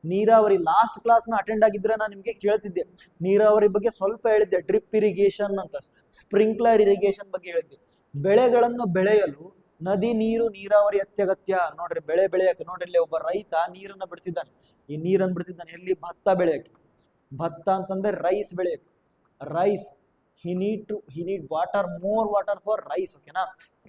ನೀರಾವರಿ ಲಾಸ್ಟ್ ಕ್ಲಾಸ್ನ ಅಟೆಂಡ್ ಆಗಿದ್ರೆ ನಾನು ನಿಮ್ಗೆ ಕೇಳ್ತಿದ್ದೆ, ನೀರಾವರಿ ಬಗ್ಗೆ ಸ್ವಲ್ಪ ಹೇಳಿದ್ದೆ. ಡ್ರಿಪ್ ಇರಿಗೇಷನ್ ಅಂತ, ಸ್ಪ್ರಿಂಕ್ಲರ್ ಇರಿಗೇಷನ್ ಬಗ್ಗೆ ಹೇಳಿದ್ದೆ. ಬೆಳೆಗಳನ್ನು ಬೆಳೆಯಲು ನದಿ ನೀರು, ನೀರಾವರಿ ಅತ್ಯಗತ್ಯ. ನೋಡ್ರಿ, ಬೆಳೆ ಬೆಳೆಯಕ್ಕೆ ನೋಡ್ರಿ, ಇಲ್ಲಿ ಒಬ್ಬ ರೈತ ನೀರನ್ನ ಬಿಡ್ತಿದ್ದಾನೆ. ಈ ನೀರನ್ನು ಬಿಡ್ತಿದ್ದಾನೆ ಎಲ್ಲಿ? ಭತ್ತ ಬೆಳೆಯಕ್ಕೆ. ಭತ್ತ ಅಂತಂದ್ರೆ ರೈಸ್ ಬೆಳೆಯಕ್ಕೆ. Rice, he need water, more water for rice. ಓಕೆನಾ?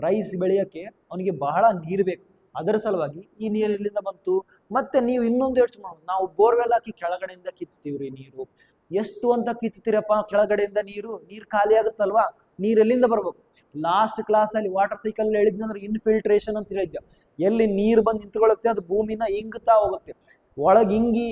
ರೈಸ್ ಬೆಳೆಯಕ್ಕೆ ಅವನಿಗೆ ಬಹಳ ನೀರು ಬೇಕು. ಅದರ ಸಲುವಾಗಿ ಈ ನೀರು ಎಲ್ಲಿಂದ ಬಂತು? ಮತ್ತೆ ನೀವು ಇನ್ನೊಂದು ಯೋಚನೆ ಮಾಡೋದು, ನಾವು ಬೋರ್ವೆಲ್ ಹಾಕಿ ಕೆಳಗಡೆಯಿಂದ ಕಿತ್ತೀವ್ರಿ ನೀರು. ಎಷ್ಟು ಅಂತ ಕಿತ್ತೀರಪ್ಪ ಕೆಳಗಡೆಯಿಂದ? ನೀರು ಖಾಲಿ ಆಗುತ್ತಲ್ವಾ? ನೀರು ಎಲ್ಲಿಂದ ಬರ್ಬೇಕು? ಲಾಸ್ಟ್ ಕ್ಲಾಸ್ ಅಲ್ಲಿ ವಾಟರ್ ಸೈಕಲ್ ಹೇಳಿದ್ನಂದ್ರೆ ಇನ್ಫಿಲ್ಟ್ರೇಷನ್ ಅಂತ ಹೇಳಿದ್ದೆ. ಎಲ್ಲಿ ನೀರು ಬಂದು ನಿಂತ್ಕೊಳ್ಳುತ್ತೆ, ಅದು ಭೂಮಿನ ಇಂಗುತ್ತಾ ಹೋಗುತ್ತೆ, ಒಳಗೆ ಇಂಗಿ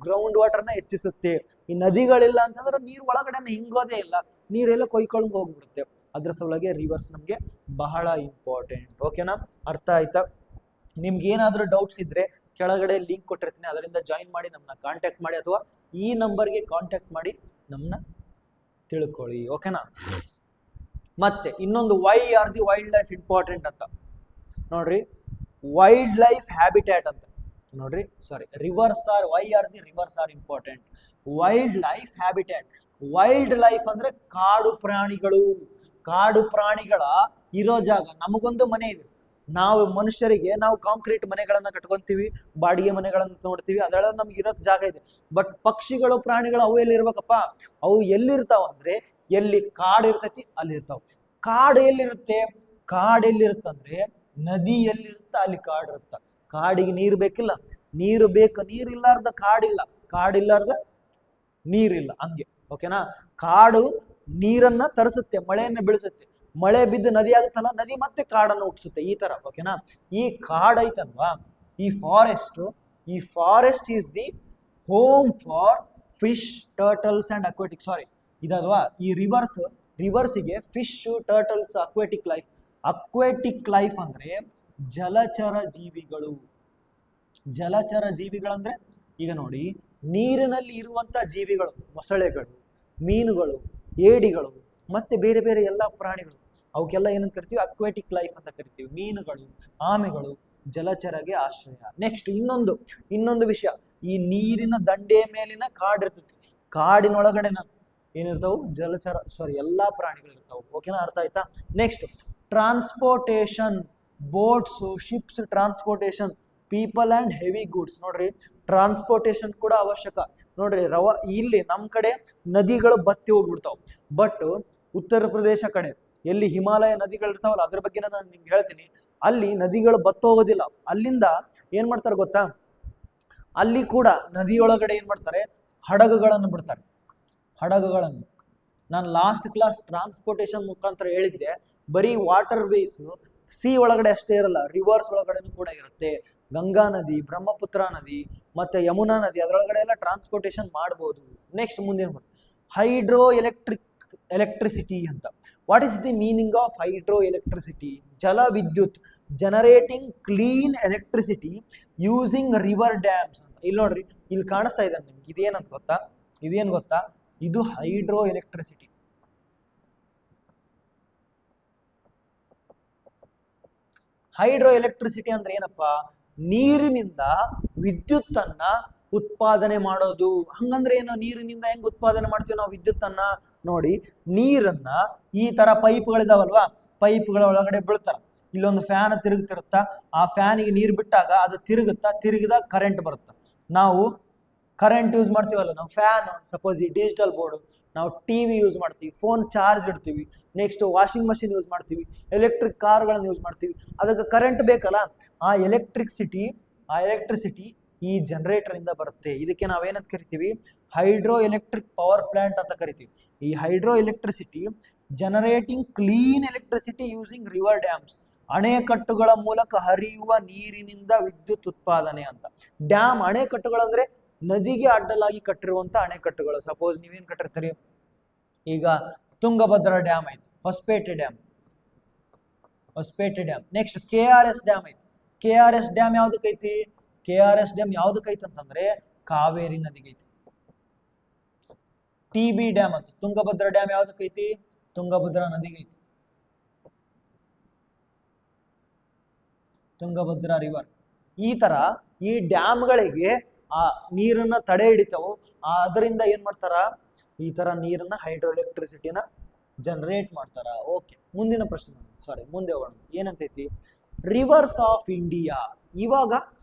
ಗ್ರೌಂಡ್ ವಾಟರ್ನ ಹೆಚ್ಚಿಸುತ್ತೆ. ಈ ನದಿಗಳಿಲ್ಲ ಅಂತಂದ್ರೆ ನೀರು ಒಳಗಡೆ ಹಿಂಗೋದೇ ಇಲ್ಲ, ನೀರೆಲ್ಲ ಕೊಯ್ಕೊಂಡು ಹೋಗ್ಬಿಡುತ್ತೆ. ಅದ್ರ ಸಲುವಾಗಿ ರಿವರ್ಸ್ ನಮ್ಗೆ ಬಹಳ ಇಂಪಾರ್ಟೆಂಟ್. ಓಕೆನಾ? ಅರ್ಥ ಆಯ್ತಾ? ನಿಮ್ಗೆ ಏನಾದ್ರೂ ಡೌಟ್ಸ್ ಇದ್ರೆ ಕೆಳಗಡೆ ಲಿಂಕ್ ಕೊಟ್ಟಿರ್ತೀನಿ, ಅದರಿಂದ ಜಾಯಿನ್ ಮಾಡಿ, ನಮ್ಮನ್ನ ಕಾಂಟ್ಯಾಕ್ಟ್ ಮಾಡಿ, ಅಥವಾ ಈ ನಂಬರ್ಗೆ ಕಾಂಟ್ಯಾಕ್ಟ್ ಮಾಡಿ ನಮ್ಮನ್ನ ತಿಳ್ಕೊಳ್ಳಿ. ಓಕೆನಾ? ಮತ್ತೆ ಇನ್ನೊಂದು, why are the wild life important ಅಂತ ನೋಡ್ರಿ. ವೈಲ್ಡ್ ಲೈಫ್ ಹ್ಯಾಬಿಟ್ಯಾಟ್ ಅಂತ ನೋಡ್ರಿ, sorry, rivers are, why are the rivers are important? Wild life habitat. Wild life ಅಂದ್ರೆ ಕಾಡು ಪ್ರಾಣಿಗಳು. ಕಾಡು ಪ್ರಾಣಿಗಳ ಇರೋ ಜಾಗ. ನಮಗೊಂದು ಮನೆ ಇದೆ, ನಾವು ಮನುಷ್ಯರಿಗೆ ನಾವು ಕಾಂಕ್ರೀಟ್ ಮನೆಗಳನ್ನ ಕಟ್ಕೊಂತೀವಿ, ಬಾಡಿಗೆ ಮನೆಗಳನ್ನ ನೋಡ್ತೀವಿ, ಅದೆಲ್ಲ ನಮ್ಗೆ ಇರೋಕ್ ಜಾಗ ಇದೆ. ಬಟ್ ಪಕ್ಷಿಗಳು, ಪ್ರಾಣಿಗಳು ಅವು ಎಲ್ಲಿ ಇರ್ಬೇಕಪ್ಪ? ಅವು ಎಲ್ಲಿರ್ತಾವ ಅಂದ್ರೆ, ಎಲ್ಲಿ ಕಾಡು ಇರ್ತೈತಿ ಅಲ್ಲಿ ಇರ್ತಾವ. ಕಾಡು ಎಲ್ಲಿರುತ್ತೆ? ಎಲ್ಲಿರುತ್ತಂದ್ರೆ ನದಿ ಎಲ್ಲಿರುತ್ತ ಅಲ್ಲಿ ಕಾಡು ಇರುತ್ತ. ಕಾಡಿಗೆ ನೀರು ಬೇಕಿಲ್ಲ, ನೀರು ಬೇಕು. ನೀರಿಲ್ಲಾರ್ದ ಕಾಡಿಲ್ಲ, ಕಾಡಿಲ್ಲಾರ್ದ ನೀರಿಲ್ಲ, ಹಂಗೆ. ಓಕೆನಾ? ಕಾಡು ನೀರನ್ನ ತರಿಸುತ್ತೆ, ಮಳೆಯನ್ನ ಬೆಳೆಸುತ್ತೆ, ಮಳೆ ಬಿದ್ದು ನದಿ ಆಗುತ್ತಲ್ಲ, ನದಿ ಮತ್ತೆ ಕಾಡನ್ನು ಹುಟ್ಟಿಸುತ್ತೆ, ಈ ತರ. ಓಕೆನಾ? ಈ ಕಾಡು ಐತಲ್ವಾ, ಈ forest is the home for fish, turtles and aquatic. Sorry, ಇದಲ್ವಾ ಈ ರಿವರ್ಸಿಗೆ ಫಿಶ್, ಟರ್ಟಲ್ಸ್, ಅಕ್ವಾಟಿಕ್ ಲೈಫ್ ಅಂದ್ರೆ ಜಲಚರ ಜೀವಿಗಳು. ಜಲಚರ ಜೀವಿಗಳಂದ್ರೆ ಈಗ ನೋಡಿ, ನೀರಿನಲ್ಲಿ ಇರುವಂತ ಜೀವಿಗಳು, ಮೊಸಳೆಗಳು, ಮೀನುಗಳು, ಏಡಿಗಳು, ಮತ್ತೆ ಬೇರೆ ಬೇರೆ ಎಲ್ಲ ಪ್ರಾಣಿಗಳು, ಅವಕ್ಕೆಲ್ಲ ಏನಂತ ಕರಿತೀವಿ? ಅಕ್ವಾಟಿಕ್ ಲೈಫ್ ಅಂತ ಕರಿತೀವಿ. ಮೀನುಗಳು, ಆಮೆಗಳು ಜಲಚರಗೆ ಆಶ್ರಯ. ನೆಕ್ಸ್ಟ್ ಇನ್ನೊಂದು ವಿಷಯ, ಈ ನೀರಿನ ದಂಡೆಯ ಮೇಲಿನ ಕಾಡಿರ್ತೈತಿ, ಕಾಡಿನೊಳಗಡೆನ ಏನಿರ್ತಾವು? ಎಲ್ಲಾ ಪ್ರಾಣಿಗಳು ಇರ್ತಾವು. ಓಕೆನಾ? ಅರ್ಥ ಆಯ್ತಾ? Next transportation, boats, ships, transportation, people and heavy goods. ನೋಡ್ರಿ, ಟ್ರಾನ್ಸ್ಪೋರ್ಟೇಷನ್ ಕೂಡ ಅವಶ್ಯಕ. ನೋಡ್ರಿ, ಇಲ್ಲಿ ನಮ್ ಕಡೆ ನದಿಗಳು ಬತ್ತಿ ಹೋಗ್ಬಿಡ್ತಾವ. ಬಟ್ ಉತ್ತರ ಪ್ರದೇಶ ಕಡೆ ಎಲ್ಲಿ ಹಿಮಾಲಯ ನದಿಗಳು ಇರ್ತಾವಲ್ಲ, ಅದ್ರ ಬಗ್ಗೆ ನಾನು ನಿಮ್ಗೆ ಹೇಳ್ತೀನಿ. ಅಲ್ಲಿ ನದಿಗಳು ಬತ್ತೋಗೋದಿಲ್ಲ. ಅಲ್ಲಿಂದ ಏನ್ ಮಾಡ್ತಾರೆ ಗೊತ್ತಾ? ಅಲ್ಲಿ ಕೂಡ ನದಿಯೊಳಗಡೆ ಏನ್ ಮಾಡ್ತಾರೆ? ಹಡಗುಗಳನ್ನು ಬಿಡ್ತಾರೆ. ಹಡಗುಗಳನ್ನು ನಾನು ಲಾಸ್ಟ್ ಕ್ಲಾಸ್ ಟ್ರಾನ್ಸ್ಪೋರ್ಟೇಷನ್ ಮುಖಾಂತರ ಹೇಳಿದ್ದೆ. ಬರೀ ವಾಟರ್ ವೇಸ್ ಸಿ ಒಳಗಡೆ ಅಷ್ಟೇ ಇರಲ್ಲ, ರಿವರ್ಸ್ ಒಳಗಡೆನೂ ಕೂಡ ಇರುತ್ತೆ. ಗಂಗಾ ನದಿ, ಬ್ರಹ್ಮಪುತ್ರ ನದಿ, ಮತ್ತೆ ಯಮುನಾ ನದಿ, ಅದರೊಳಗಡೆ ಎಲ್ಲ ಟ್ರಾನ್ಸ್ಪೋರ್ಟೇಷನ್ ಮಾಡ್ಬೋದು. ನೆಕ್ಸ್ಟ್ ಮುಂದೇನು ಬರುತ್ತೆ? ಹೈಡ್ರೋ ಎಲೆಕ್ಟ್ರಿಸಿಟಿ ಅಂತ. What is the meaning of hydro electricity? ಜಲ ವಿದ್ಯುತ್, generating clean electricity using river dams ಅಂತ. ಇಲ್ಲಿ ನೋಡ್ರಿ, ಇಲ್ಲಿ ಕಾಣಿಸ್ತಾ ಇದೆ ನಿಮ್ಗೆ, ಇದೇನಂತ ಗೊತ್ತಾ? ಇದೇನು ಗೊತ್ತಾ? ಇದು ಹೈಡ್ರೋ ಎಲೆಕ್ಟ್ರಿಸಿಟಿ. ಹೈಡ್ರೋ ಎಲೆಕ್ಟ್ರಿಸಿಟಿ ಅಂದ್ರೆ ಏನಪ್ಪಾ? ನೀರಿನಿಂದ ವಿದ್ಯುತ್ತನ್ನ ಉತ್ಪಾದನೆ ಮಾಡೋದು. ಹಂಗಂದ್ರೆ ಏನು? ನೀರಿನಿಂದ ಹೆಂಗ್ ಉತ್ಪಾದನೆ ಮಾಡ್ತೀವಿ ನಾವು ವಿದ್ಯುತ್ತನ್ನ? ನೋಡಿ, ನೀರನ್ನ ಈ ತರ ಪೈಪ್ಗಳಿದಾವಲ್ವಾ, ಪೈಪ್ಗಳ ಒಳಗಡೆ ಬೀಳ್ತಾರ. ಇಲ್ಲೊಂದು ಫ್ಯಾನ್ ತಿರುಗ್ತಿರುತ್ತ, ಆ ಫ್ಯಾನಿಗೆ ನೀರು ಬಿಟ್ಟಾಗ ಅದು ತಿರುಗುತ್ತಾ, ತಿರುಗಿದಾಗ ಕರೆಂಟ್ ಬರುತ್ತೆ. ನಾವು ಕರೆಂಟ್ ಯೂಸ್ ಮಾಡ್ತೀವಲ್ಲ, ನಾವು ಫ್ಯಾನ್, ಸಪೋಸ್ ಈ ಡಿಜಿಟಲ್ ಬೋರ್ಡ್, ನಾವು ಟಿವಿ ಯೂಸ್ ಮಾಡ್ತೀವಿ, ಫೋನ್ ಚಾರ್ಜ್ ಇಡ್ತೀವಿ, ನೆಕ್ಸ್ಟ್ ವಾಷಿಂಗ್ ಮಷಿನ್ ಯೂಸ್ ಮಾಡ್ತೀವಿ, ಎಲೆಕ್ಟ್ರಿಕ್ ಕಾರ್ಗಳನ್ನು ಯೂಸ್ ಮಾಡ್ತೀವಿ, ಅದಕ್ಕೆ ಕರೆಂಟ್ ಬೇಕಲ್ಲ. ಆ ಎಲೆಕ್ಟ್ರಿಸಿಟಿ ಈ ಜನರೇಟರ್ ಇಂದ ಬರುತ್ತೆ. ಇದಕ್ಕೆ ನಾವೇನಂತ ಕರಿತೀವಿ? ಹೈಡ್ರೋ ಎಲೆಕ್ಟ್ರಿಕ್ ಪವರ್ ಪ್ಲಾಂಟ್ ಅಂತ ಕರಿತೀವಿ. ಈ hydro electricity generating clean electricity using river dams, ಅಣೆಕಟ್ಟುಗಳ ಮೂಲಕ ಹರಿಯುವ ನೀರಿನಿಂದ ವಿದ್ಯುತ್ ಉತ್ಪಾದನೆ ಅಂತ. ಡ್ಯಾಮ್, ಅಣೆಕಟ್ಟುಗಳಂದ್ರೆ ನದಿಗೆ ಅಡ್ಡಲಾಗಿ ಕಟ್ಟಿರುವಂತ ಅಣೆಕಟ್ಟುಗಳು. ಸಪೋಸ್ ನೀವೇನ್ ಕಟ್ಟಿರ್ತೀರಿ, ಈಗ ತುಂಗಭದ್ರಾ ಡ್ಯಾಮ್ ಆಯ್ತು, Hosapete dam. Next KRS dam ಐತಿ. KRS ಡ್ಯಾಮ್ ಯಾವ್ದಕ್ಕೈತಿ? KRS ಡ್ಯಾಮ್ ಯಾವ್ದಕ್ಕೈತಿ ಅಂತಂದ್ರೆ ಕಾವೇರಿ ನದಿಗೈತಿ. TB ಡ್ಯಾಮ್ ಅಂತ, ತುಂಗಭದ್ರಾ ಡ್ಯಾಮ್ ಯಾವ್ದಕ್ಕೈತಿ? ತುಂಗಭದ್ರಾ ನದಿಗೈತಿ, ತುಂಗಭದ್ರಾ ರಿವರ್. ಈ ತರ ಈ ಡ್ಯಾಮ್ಗಳಿಗೆ ಆ ನೀರನ್ನ ತಡೆ ಹಿಡಿತಾವು. ಅದರಿಂದ ಏನ್ ಮಾಡ್ತಾರ? ಈ ತರ ನೀರನ್ನ ಹೈಡ್ರೋ ಎಲೆಕ್ಟ್ರಿಸಿಟಿನ ಜನರೇಟ್ ಮಾಡ್ತಾರ. ಓಕೆ, ಮುಂದಿನ ಪ್ರಶ್ನೆ, ಮುಂದೆ ಹೋಗೋಣ. ಏನಂತೈತಿ? Rivers of India. ಇವಾಗ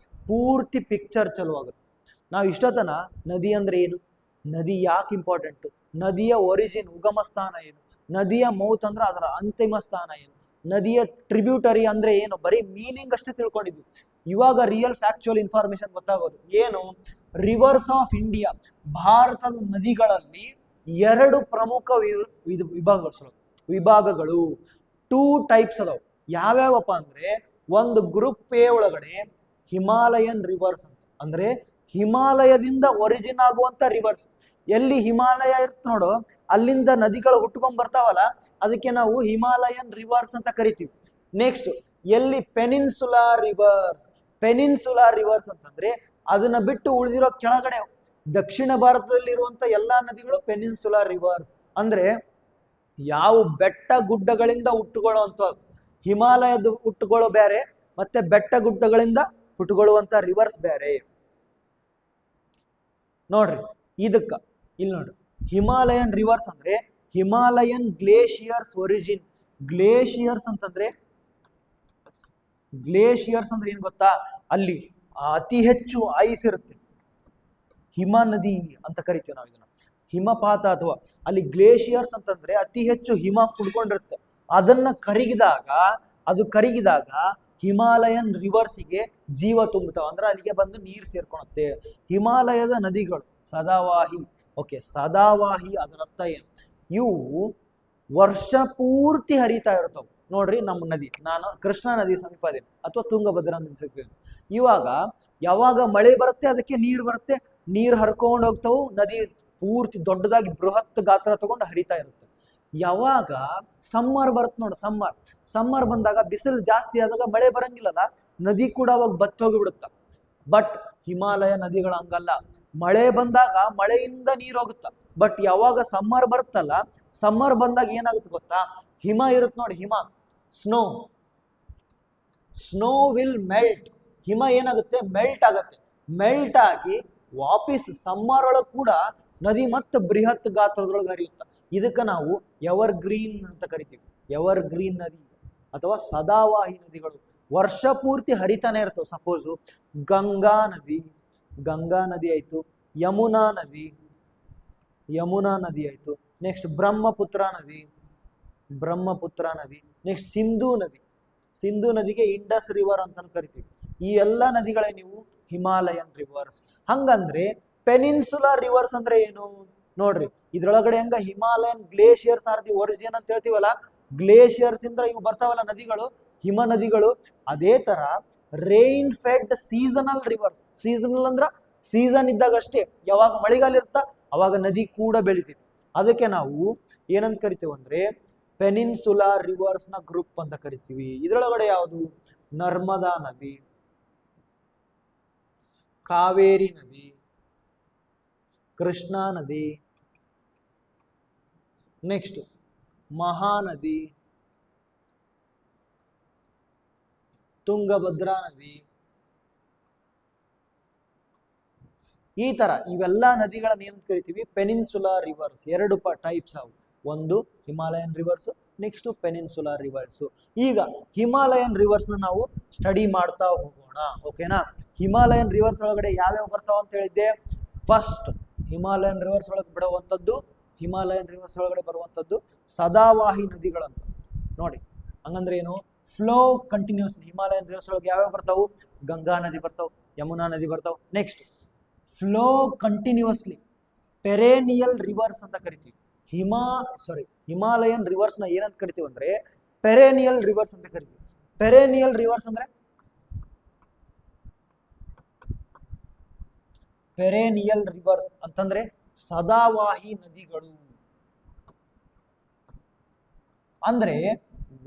ಪೂರ್ತಿ ಪಿಕ್ಚರ್ ಚಲೋ ಆಗುತ್ತೆ. ನಾವು ಇಷ್ಟೊತ್ತನ ನದಿ ಅಂದ್ರೆ ಏನು, ನದಿ ಯಾಕೆ ಇಂಪಾರ್ಟೆಂಟ್, ನದಿಯ ಒರಿಜಿನ್, ಉಗಮ ಸ್ಥಾನ ಏನು, ನದಿಯ ಮೌತ್ ಅಂದ್ರೆ ಅದರ ಅಂತಿಮ ಸ್ಥಾನ ಏನು, ನದಿಯ ಟ್ರಿಬ್ಯೂಟರಿ ಅಂದ್ರೆ ಏನು, ಬರೀ ಮೀನಿಂಗ್ ಅಷ್ಟೇ ತಿಳ್ಕೊಂಡಿದ್ವಿ. ಇವಾಗ ರಿಯಲ್ ಫ್ಯಾಕ್ಚುಯಲ್ ಇನ್ಫಾರ್ಮೇಶನ್ ಗೊತ್ತಾಗೋದು. ಏನು? Rivers of India. ಭಾರತದ ನದಿಗಳಲ್ಲಿ 2 ಪ್ರಮುಖ ವಿಭಾಗಗಳು, 2 ಟೈಪ್ಸ್ ಅದಾವ. ಯಾವ್ಯಾವಪ್ಪ ಅಂದ್ರೆ, ಒಂದು ಗ್ರೂಪ್ ಎ ಒಳಗಡೆ ಹಿಮಾಲಯನ್ ರಿವರ್ಸ್ ಅಂತ, ಅಂದ್ರೆ ಹಿಮಾಲಯದಿಂದ ಒರಿಜಿನ್ ಆಗುವಂತ ರಿವರ್ಸ್. ಎಲ್ಲಿ ಹಿಮಾಲಯ ಇರ್ತ ನೋಡು, ಅಲ್ಲಿಂದ ನದಿಗಳು ಹುಟ್ಕೊಂಡ್ ಬರ್ತಾವಲ್ಲ, ಅದಕ್ಕೆ ನಾವು ಹಿಮಾಲಯನ್ ರಿವರ್ಸ್ ಅಂತ ಕರಿತೀವಿ. ನೆಕ್ಸ್ಟ್, ಎಲ್ಲಿ ಪೆನಿನ್ಸುಲಾ ರಿವರ್ಸ್ ಅಂತಂದ್ರೆ ಅದನ್ನ ಬಿಟ್ಟು ಉಳಿದಿರೋ ಕೆಳಗಡೆ ದಕ್ಷಿಣ ಭಾರತದಲ್ಲಿ ಇರುವಂತ ಎಲ್ಲಾ ನದಿಗಳು ಪೆನಿನ್ಸುಲಾ ರಿವರ್ಸ್. ಅಂದ್ರೆ ಯಾವ ಬೆಟ್ಟ ಗುಡ್ಡಗಳಿಂದ ಹುಟ್ಟುಕೊಳ್ಳುವಂತ, ಹಿಮಾಲಯದ ಹುಟ್ಟುಕೊಳ್ಳೋ ಬೇರೆ, ಮತ್ತೆ ಬೆಟ್ಟ ಗುಡ್ಡಗಳಿಂದ ಹುಟ್ಟುಕೊಳ್ಳುವಂತ ರಿವರ್ಸ್ ಬೇರೆ. ನೋಡ್ರಿ, ಇಲ್ಲಿ ನೋಡ್ರಿ, ಹಿಮಾಲಯನ್ ರಿವರ್ಸ್ ಅಂದ್ರೆ ಹಿಮಾಲಯನ್ ಗ್ಲೇಷಿಯರ್ಸ್ ಒರಿಜಿನ್. ಗ್ಲೇಷಿಯರ್ಸ್ ಅಂದ್ರೆ ಏನ್ ಗೊತ್ತಾ? ಅಲ್ಲಿ ಅತಿ ಹೆಚ್ಚು ಐಸ್ ಇರುತ್ತೆ, ಹಿಮ ನದಿ ಅಂತ ಕರಿತೀವಿ ನಾವು ಇದನ್ನ, ಹಿಮಪಾತ. ಅಥವಾ ಅಲ್ಲಿ ಗ್ಲೇಷಿಯರ್ಸ್ ಅಂತಂದ್ರೆ ಅತಿ ಹೆಚ್ಚು ಹಿಮ ಕುಡ್ಕೊಂಡಿರುತ್ತೆ. ಅದನ್ನ ಕರಗಿದಾಗ ಹಿಮಾಲಯನ್ ರಿವರ್ಸಿಗೆ ಜೀವ ತುಂಬುತ್ತಾವ, ಅಂದ್ರೆ ಅಲ್ಲಿಗೆ ಬಂದು ನೀರು ಸೇರ್ಕೊಳುತ್ತೆ. ಹಿಮಾಲಯದ ನದಿಗಳು ಸದಾವಾಹಿ. ಓಕೆ, ಸದಾವಾಹಿ ಅದರ ಅರ್ಥ ಏನು? ಇವು ವರ್ಷ ಪೂರ್ತಿ ಹರಿತಾ ಇರ್ತಾವ. ನೋಡ್ರಿ, ನಮ್ಮ ನದಿ, ನಾನು ಕೃಷ್ಣಾ ನದಿ ಸಮೀಪ ಅದೇನೆ, ಅಥವಾ ತುಂಗಭದ್ರಾ ನದಿ ಸಮೀಪ. ಇವಾಗ ಯಾವಾಗ ಮಳೆ ಬರುತ್ತೆ, ಅದಕ್ಕೆ ನೀರು ಬರುತ್ತೆ, ನೀರು ಹರ್ಕೊಂಡು ಹೋಗ್ತಾವು, ನದಿ ಪೂರ್ತಿ ದೊಡ್ಡದಾಗಿ ಬೃಹತ್ ಗಾತ್ರ ತಗೊಂಡು ಹರಿತಾ ಇರುತ್ತೆ. ಯಾವಾಗ ಸಮ್ಮರ್ ಬರುತ್ತೆ ನೋಡು, ಸಮ್ಮರ್ ಬಂದಾಗ ಬಿಸಿಲು ಜಾಸ್ತಿ ಆದಾಗ ಮಳೆ ಬರಂಗಿಲ್ಲಲ್ಲ, ನದಿ ಕೂಡ ಅವಾಗ ಬತ್ತೋಗಿ ಬಿಡುತ್ತ. ಬಟ್ ಹಿಮಾಲಯ ನದಿಗಳು ಹಂಗಲ್ಲ, ಮಳೆ ಬಂದಾಗ ಮಳೆಯಿಂದ ನೀರು ಹೋಗುತ್ತ. ಬಟ್ ಯಾವಾಗ ಸಮ್ಮರ್ ಬರುತ್ತಲ್ಲ, ಸಮ್ಮರ್ ಬಂದಾಗ ಏನಾಗುತ್ತೆ ಗೊತ್ತಾ? ಹಿಮ ಇರುತ್ತೆ ನೋಡಿ, ಹಿಮ, ಸ್ನೋ ವಿಲ್ ಮೆಲ್ಟ್. ಹಿಮ ಏನಾಗುತ್ತೆ? ಮೆಲ್ಟ್ ಆಗುತ್ತೆ. ಮೆಲ್ಟ್ ಆಗಿ ವಾಪಸ್ ಸಮ್ಮರ್ ಒಳಗೆ ಕೂಡ ನದಿ ಮತ್ತೆ ಬೃಹತ್ ಗಾತ್ರದೊಳಗೆ ಹರಿಯುತ್ತ. ಇದಕ್ಕೆ ನಾವು ಎವರ್ ಗ್ರೀನ್ ಅಂತ ಕರಿತೀವಿ. ಎವರ್ ಗ್ರೀನ್ ನದಿ ಅಥವಾ ಸದಾವಾಹಿ ನದಿಗಳು ವರ್ಷ ಪೂರ್ತಿ ಹರಿತಾನೆ ಇರ್ತವೆ. ಸಪೋಸು ಗಂಗಾ ನದಿ ಆಯ್ತು, ಯಮುನಾ ನದಿ ಆಯ್ತು, ನೆಕ್ಸ್ಟ್ ಬ್ರಹ್ಮಪುತ್ರ ನದಿ, ನೆಕ್ಸ್ಟ್ ಸಿಂಧೂ ನದಿಗೆ ಇಂಡಸ್ ರಿವರ್ ಅಂತ ಕರಿತೀವಿ. ಈ ಎಲ್ಲ ನದಿಗಳೇ ನೀವು ಹಿಮಾಲಯನ್ ರಿವರ್ಸ್. ಹಂಗಂದ್ರೆ ಪೆನಿನ್ಸುಲಾ ರಿವರ್ಸ್ ಅಂದ್ರೆ ಏನು? ನೋಡ್ರಿ, ಇದ್ರೊಳಗಡೆ ಹೆಂಗ Himalayan glaciers R the origin ಅಂತ ಹೇಳ್ತೀವಲ್ಲ, ಗ್ಲೇಷಿಯರ್ಸ್ ಇಂದ ಇವು ಬರ್ತಾವಲ್ಲ ನದಿಗಳು, ಹಿಮ ನದಿಗಳು. ಅದೇ ತರ rain fed seasonal rivers. Seasonal ಅಂದ್ರ ಸೀಸನ್ ಇದ್ದಾಗ ಅಷ್ಟೇ, ಯಾವಾಗ ಮಳೆಗಾಲ ಇರ್ತಾ ಅವಾಗ ನದಿ ಕೂಡ ಬೆಳಿತೈತಿ. ಅದಕ್ಕೆ ನಾವು ಏನಂತ ಕರಿತೀವಿ ಅಂದ್ರೆ ಪೆನಿನ್ಸುಲಾ ರಿವರ್ಸ್ ನ ಗ್ರೂಪ್ ಅಂತ ಕರಿತೀವಿ. ಇದ್ರೊಳಗಡೆ ಯಾವುದು? ನರ್ಮದಾ ನದಿ, ಕಾವೇರಿ ನದಿ, ಕೃಷ್ಣಾ ನದಿ, ನೆಕ್ಸ್ಟ್ ಮಹಾನದಿ, ತುಂಗಭದ್ರಾ ನದಿ. ಈ ತರ ಇವೆಲ್ಲ ನದಿಗಳನ್ನ ಏನ್ ಕರಿತೀವಿ ಪೆನಿನ್ಸುಲರ್ ರಿವರ್ಸ್. ಎರಡು ಟೈಪ್ಸ್ ಅವು, ಒಂದು Himalayan rivers, next peninsular rivers. ಈಗ ಹಿಮಾಲಯನ್ ರಿವರ್ಸ್ ನಾವು ಸ್ಟಡಿ ಮಾಡ್ತಾ ಹೋಗೋಣ, ಓಕೆನಾ. ಹಿಮಾಲಯನ್ ರಿವರ್ಸ್ ಒಳಗಡೆ ಯಾವ್ಯಾವ ಬರ್ತಾವ ಅಂತ ಹೇಳಿದ್ದೆ. ಫಸ್ಟ್ ಹಿಮಾಲಯನ್ ರಿವರ್ಸ್ ಒಳಗೆ ಬಿಡುವಂಥದ್ದು, ಹಿಮಾಲಯನ್ ರಿವರ್ಸ್ ಒಳಗಡೆ ಬರುವಂಥದ್ದು ಸದಾವಾಹಿ ನದಿಗಳಂತ ನೋಡಿ. ಹಂಗಂದ್ರೆ ಏನು, ಫ್ಲೋ ಕಂಟಿನ್ಯೂಸ್. ಹಿಮಾಲಯನ್ ರಿವರ್ಸ್ ಒಳಗೆ ಯಾವ್ಯಾವ ಬರ್ತಾವು, ಗಂಗಾ ನದಿ ಬರ್ತಾವ್, ಯಮುನಾ ನದಿ ಬರ್ತಾವ್. Next flow continuously perennial rivers ಅಂತ ಕರಿತೀವಿ. ಹಿಮಾಲಯನ್ ರಿವರ್ಸ್ ನ ಏನಂತ ಕರಿತೀವಿ ಅಂದ್ರೆ ಪೆರೇನಿಯಲ್ ರಿವರ್ಸ್ ಅಂತ ಕರಿತೀವಿ. ಪೆರೇನಿಯಲ್ ರಿವರ್ಸ್ ಅಂದ್ರೆ ಪೆರೇನಿಯಲ್ ರಿವರ್ಸ್ ಅಂತಂದ್ರೆ ಸದಾವಾಹಿ ನದಿಗಳು. ಅಂದ್ರೆ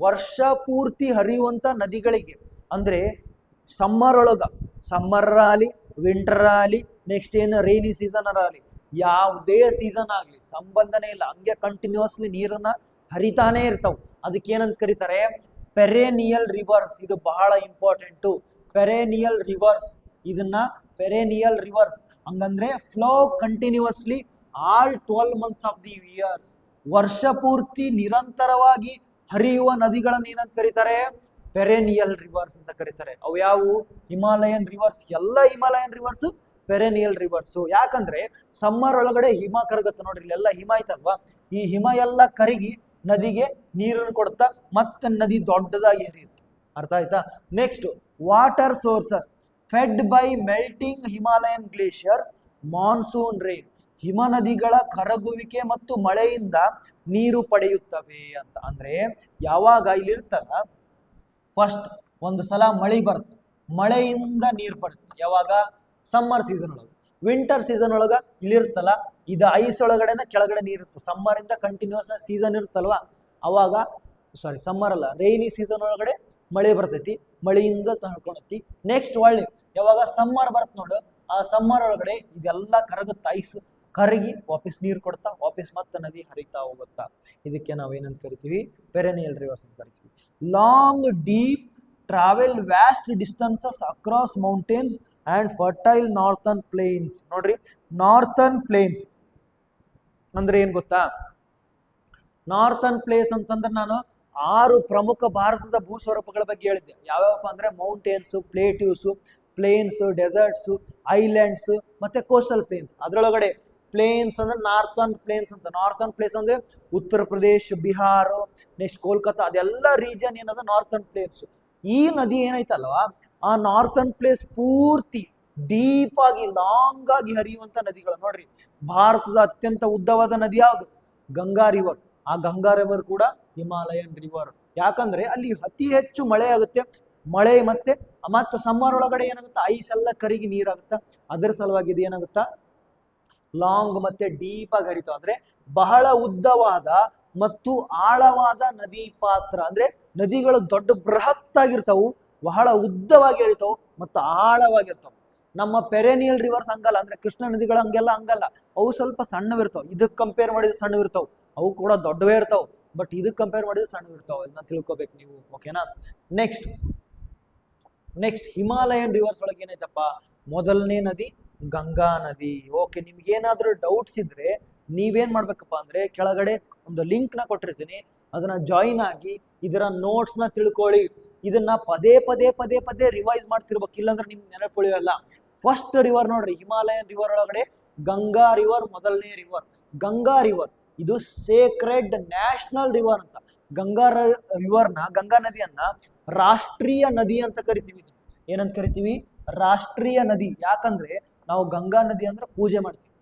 ವರ್ಷ ಪೂರ್ತಿ ಹರಿಯುವಂತ ನದಿಗಳಿಗೆ, ಅಂದ್ರೆ ಸಮ್ಮರ್ ಆಗಲಿ, ವಿಂಟರ್ ಆಗಲಿ, ನೆಕ್ಸ್ಟ್ ಏನು ರೈನಿ ಸೀಸನ್ ಆಗಲಿ, ಯಾವುದೇ ಸೀಸನ್ ಆಗಲಿ ಸಂಬಂಧನೇ ಇಲ್ಲ, ಹಂಗೆ ಕಂಟಿನ್ಯೂಸ್ಲಿ ನೀರನ್ನ ಹರಿತಾನೆ ಇರ್ತಾವ. ಅದಕ್ಕೇನಂತ ಕರೀತಾರೆ ಪೆರೇನಿಯಲ್ ರಿವರ್ಸ್. ಇದು ಬಹಳ ಇಂಪಾರ್ಟೆಂಟು, ಪೆರೇನಿಯಲ್ ರಿವರ್ಸ್. ಇದನ್ನ ಪೆರೇನಿಯಲ್ ರಿವರ್ಸ್ ಹಂಗಂದ್ರೆ flow continuously all 12 months of the years. ವರ್ಷ ಪೂರ್ತಿ ನಿರಂತರವಾಗಿ ಹರಿಯುವ ನದಿಗಳನ್ನ ಏನಂತ ಕರೀತಾರೆ ಪೆರೇನಿಯಲ್ ರಿವರ್ಸ್ ಅಂತ ಕರೀತಾರೆ. ಅವು ಯಾವುವು, ಹಿಮಾಲಯನ್ ರಿವರ್ಸ್. ಎಲ್ಲ ಹಿಮಾಲಯನ್ ರಿವರ್ಸ್ ಪೆರೇನಿಯಲ್ ರಿವರ್ಸು. ಯಾಕಂದ್ರೆ ಸಮ್ಮರ್ ಒಳಗಡೆ ಹಿಮ ಕರಗತ್ತೆ ನೋಡ್ರಿ, ಇಲ್ಲೆಲ್ಲ ಹಿಮ ಐತಲ್ವಾ, ಈ ಹಿಮ ಎಲ್ಲ ಕರಗಿ ನದಿಗೆ ನೀರನ್ನು ಕೊಡ್ತಾ ಮತ್ತೆ ನದಿ ದೊಡ್ಡದಾಗಿ ಹರಿಯುತ್ತೆ. ಅರ್ಥ ಆಯ್ತಾ. Next water sources Fed by melting Himalayan glaciers monsoon rain. ಹಿಮ ನದಿಗಳ ಕರಗುವಿಕೆ ಮತ್ತು ಮಳೆಯಿಂದ ನೀರು ಪಡೆಯುತ್ತವೆ ಅಂತ. ಅಂದ್ರೆ ಯಾವಾಗ ಇಲ್ಲಿರ್ತಲ್ಲ, ಫಸ್ಟ್ ಒಂದು ಸಲ ಮಳೆ ಬರುತ್ತೆ, ಮಳೆಯಿಂದ ನೀರು ಪಡುತ್ತೆ. ಯಾವಾಗ, ಸಮ್ಮರ್ ಸೀಸನ್ ಒಳಗೆ. ವಿಂಟರ್ ಸೀಸನ್ ಒಳಗ ಇಲ್ಲಿರುತ್ತಲ್ಲ, ಇದು ಐಸ್ ಒಳಗಡೆನ ಕೆಳಗಡೆ ನೀರಿರುತ್ತೆ. ಸಮ್ಮರ್ ಇಂದ ಕಂಟಿನ್ಯೂಸ್ ಸೀಸನ್ ಇರುತ್ತಲ್ವಾ, ಅವಾಗ ಸಮ್ಮರ್ ಅಲ್ಲ, ರೈನಿ ಸೀಸನ್ ಒಳಗಡೆ ಮಳೆ ಬರ್ತೈತಿ, ಮಳೆಯಿಂದ ತಳ್ಕೊಳತಿ. ನೆಕ್ಸ್ಟ್ ಒಳ್ಳೆ ಯಾವಾಗ ಸಮ್ಮರ್ ಬರುತ್ತೆ ನೋಡು, ಆ ಸಮ್ಮರ್ ಒಳಗಡೆ ಇದೆಲ್ಲ ಕರಗುತ್ತ, ಐಸ್ ಕರಗಿ ವಾಪಸ್ ನೀರು ಕೊಡ್ತಾ ವಾಪಸ್ ಮತ್ತೆ ನದಿ ಹರಿತಾ ಹೋಗುತ್ತಾ. ಇದಕ್ಕೆ ನಾವೇನಂತ ಕರಿತೀವಿ ಪೆರೇನಿಯಲ್ ರಿವರ್ಸ್ ಅಂತ ಕರಿತೀವಿ. Long deep travel vast distances across mountains and fertile northern plains. ನೋಡ್ರಿ, ನಾರ್ಥನ್ ಪ್ಲೇನ್ಸ್ ಅಂದ್ರೆ ಏನ್ ಗೊತ್ತಾ, ನಾರ್ಥನ್ ಪ್ಲೇಸ್ ಅಂತಂದ್ರೆ ನಾನು 6 ಪ್ರಮುಖ ಭಾರತದ ಭೂಸ್ವರೂಪಗಳ ಬಗ್ಗೆ ಹೇಳಿದ್ದೆ. ಯಾವ್ಯಾವಪ್ಪ ಅಂದ್ರೆ ಮೌಂಟೇನ್ಸ್, ಪ್ಲೇಟ್ಯೂಸು, ಪ್ಲೇನ್ಸ್, ಡೆಸರ್ಟ್ಸ್, ಐಲ್ಯಾಂಡ್ಸ್ ಮತ್ತೆ ಕೋಸ್ಟಲ್ ಪ್ಲೇನ್ಸ್. ಅದರೊಳಗಡೆ ಪ್ಲೇನ್ಸ್ ಅಂದ್ರೆ ನಾರ್ಥನ್ ಪ್ಲೇನ್ಸ್ ಅಂತ. ನಾರ್ಥನ್ ಪ್ಲೇಸ್ ಅಂದ್ರೆ ಉತ್ತರ ಪ್ರದೇಶ್, ಬಿಹಾರ, ನೆಕ್ಸ್ಟ್ ಕೋಲ್ಕತ್ತಾ, ಅದೆಲ್ಲ ರೀಜನ್ ಏನದ ನಾರ್ಥನ್ ಪ್ಲೇನ್ಸ್. ಈ ನದಿ ಏನೈತಲ್ವಾ, ಆ ನಾರ್ಥನ್ ಪ್ಲೇಸ್ ಪೂರ್ತಿ ಡೀಪ್ ಆಗಿ ಲಾಂಗ್ ಆಗಿ ಹರಿಯುವಂತ ನದಿಗಳು. ನೋಡ್ರಿ, ಭಾರತದ ಅತ್ಯಂತ ಉದ್ದವಾದ ನದಿ ಯಾವುದು, ಗಂಗಾ ರಿವರ್. ಆ ಗಂಗಾ ರಿವರ್ ಕೂಡ ಹಿಮಾಲಯನ್ ರಿವರ್. ಯಾಕಂದ್ರೆ ಅಲ್ಲಿ ಅತಿ ಹೆಚ್ಚು ಮಳೆ ಆಗುತ್ತೆ, ಮಳೆ ಮತ್ತೆ ಸಮ್ಮರ್ ಒಳಗಡೆ ಏನಾಗುತ್ತಾ, ಐಸ್ ಎಲ್ಲ ಕರಿಗಿ ನೀರಾಗುತ್ತಾ, ಅದರ ಸಲುವಾಗಿ ಇದು ಏನಾಗುತ್ತಾ ಲಾಂಗ್ ಮತ್ತೆ ಡೀಪ್ ಆಗಿ ಹರಿತಾವ. ಅಂದ್ರೆ ಬಹಳ ಉದ್ದವಾದ ಮತ್ತು ಆಳವಾದ ನದಿ ಪಾತ್ರ. ಅಂದ್ರೆ ನದಿಗಳು ದೊಡ್ಡ ಬೃಹತ್ ಆಗಿರ್ತಾವು, ಬಹಳ ಉದ್ದವಾಗಿ ಹರಿತಾವು ಮತ್ತು ಆಳವಾಗಿರ್ತಾವ. ನಮ್ಮ ಪೆರೇನಿಯಲ್ ರಿವರ್ಸ್ ಹಂಗಲ್ಲ, ಅಂದ್ರೆ ಕೃಷ್ಣ ನದಿಗಳು ಹಂಗೆಲ್ಲ ಹಂಗಲ್ಲ, ಅವು ಸ್ವಲ್ಪ ಸಣ್ಣವಿರ್ತಾವ. ಇದಕ್ಕೆ ಕಂಪೇರ್ ಮಾಡಿದ್ರೆ ಸಣ್ಣವಿರ್ತಾವ, ಅವು ಕೂಡ ದೊಡ್ಡವೇ ಇರ್ತಾವ. ಬಟ್ ಇದಕ್ಕೆ ಕಂಪೇರ್ ಮಾಡಿದ್ರೆ ಸಣ್ಣವಿರ್ತಾವ, ಇದನ್ನ ತಿಳ್ಕೊಬೇಕು ನೀವು, ಓಕೆನಾ. ನೆಕ್ಸ್ಟ್ ಹಿಮಾಲಯನ್ ರಿವರ್ಸ್ ಒಳಗೆ ಏನೈತಪ್ಪ, ಮೊದಲನೇ ನದಿ ಗಂಗಾ ನದಿ. ಓಕೆ, ನಿಮ್ಗೇನಾದ್ರೂ ಡೌಟ್ಸ್ ಇದ್ರೆ ನೀವೇನ್ ಮಾಡ್ಬೇಕಪ್ಪ ಅಂದ್ರೆ ಕೆಳಗಡೆ ಒಂದು ಲಿಂಕ್ ನ ಕೊಟ್ಟಿರ್ತೀನಿ, ಅದನ್ನ ಜಾಯಿನ್ ಆಗಿ ಇದರ ನೋಟ್ಸ್ ನ ತಿಳ್ಕೊಳ್ಳಿ. ಇದನ್ನ ಪದೇ ಪದೇ ಪದೇ ಪದೇ ರಿವೈಸ್ ಮಾಡ್ತಿರ್ಬೇಕು, ಇಲ್ಲಾಂದ್ರೆ ನಿಮ್ಗೆ ನೆನಪುಳಿಯಲ್ಲ. ಫಸ್ಟ್ ರಿವರ್ ನೋಡ್ರಿ, ಹಿಮಾಲಯನ್ ರಿವರ್ ಒಳಗಡೆ ಗಂಗಾ ರಿವರ್ ಮೊದಲನೇ ರಿವರ್. ಗಂಗಾ ರಿವರ್ ಇದು ಸೇಕ್ರೆಡ್ ನ್ಯಾಷನಲ್ ರಿವರ್ ಅಂತ. ಗಂಗಾ ನದಿಯನ್ನ ರಾಷ್ಟ್ರೀಯ ನದಿ ಅಂತ ಕರಿತೀವಿ. ಏನಂತ ಕರಿತೀವಿ, ರಾಷ್ಟ್ರೀಯ ನದಿ. ಯಾಕಂದ್ರೆ ನಾವು ಗಂಗಾ ನದಿ ಅಂದ್ರೆ ಪೂಜೆ ಮಾಡ್ತೀವಿ,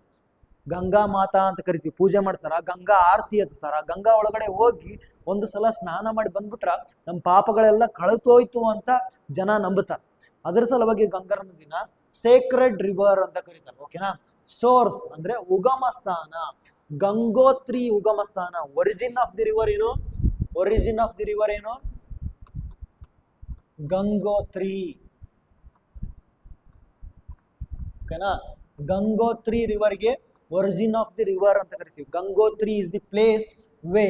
ಗಂಗಾ ಮಾತಾ ಅಂತ ಕರಿತೀವಿ, ಪೂಜೆ ಮಾಡ್ತಾರ, ಗಂಗಾ ಆರತಿ ಎತ್ತಾರ. ಗಂಗಾ ಒಳಗಡೆ ಹೋಗಿ ಒಂದು ಸಲ ಸ್ನಾನ ಮಾಡಿ ಬಂದ್ಬಿಟ್ರ ನಮ್ಮ ಪಾಪಗಳೆಲ್ಲ ಕಳೆತೋಯ್ತು ಅಂತ ಜನ ನಂಬುತ್ತಾರೆ. ಅದರ ಸಲುವಾಗಿ ಗಂಗಾ ನದಿನ ಸೇಕ್ರೆಡ್ ರಿವರ್ ಅಂತ ಕರೀತಾರೆ, ಓಕೆನಾ. ಸೋರ್ಸ್ ಅಂದ್ರೆ ಉಗಮ ಸ್ಥಾನ, ಗಂಗೋತ್ರಿ ಉಗಮ ಸ್ಥಾನ. ಒರಿಜಿನ್ ಆಫ್ ದಿ ರಿವರ್ ಏನು, ಗಂಗೋತ್ರಿ, ಓಕೆನಾ. ಗಂಗೋತ್ರಿ ರಿವರ್ಗೆ ಒರಿಜಿನ್ ಆಫ್ ದಿ ರಿವರ್ ಅಂತ ಕರಿತೀವಿ. Gangotri is the place way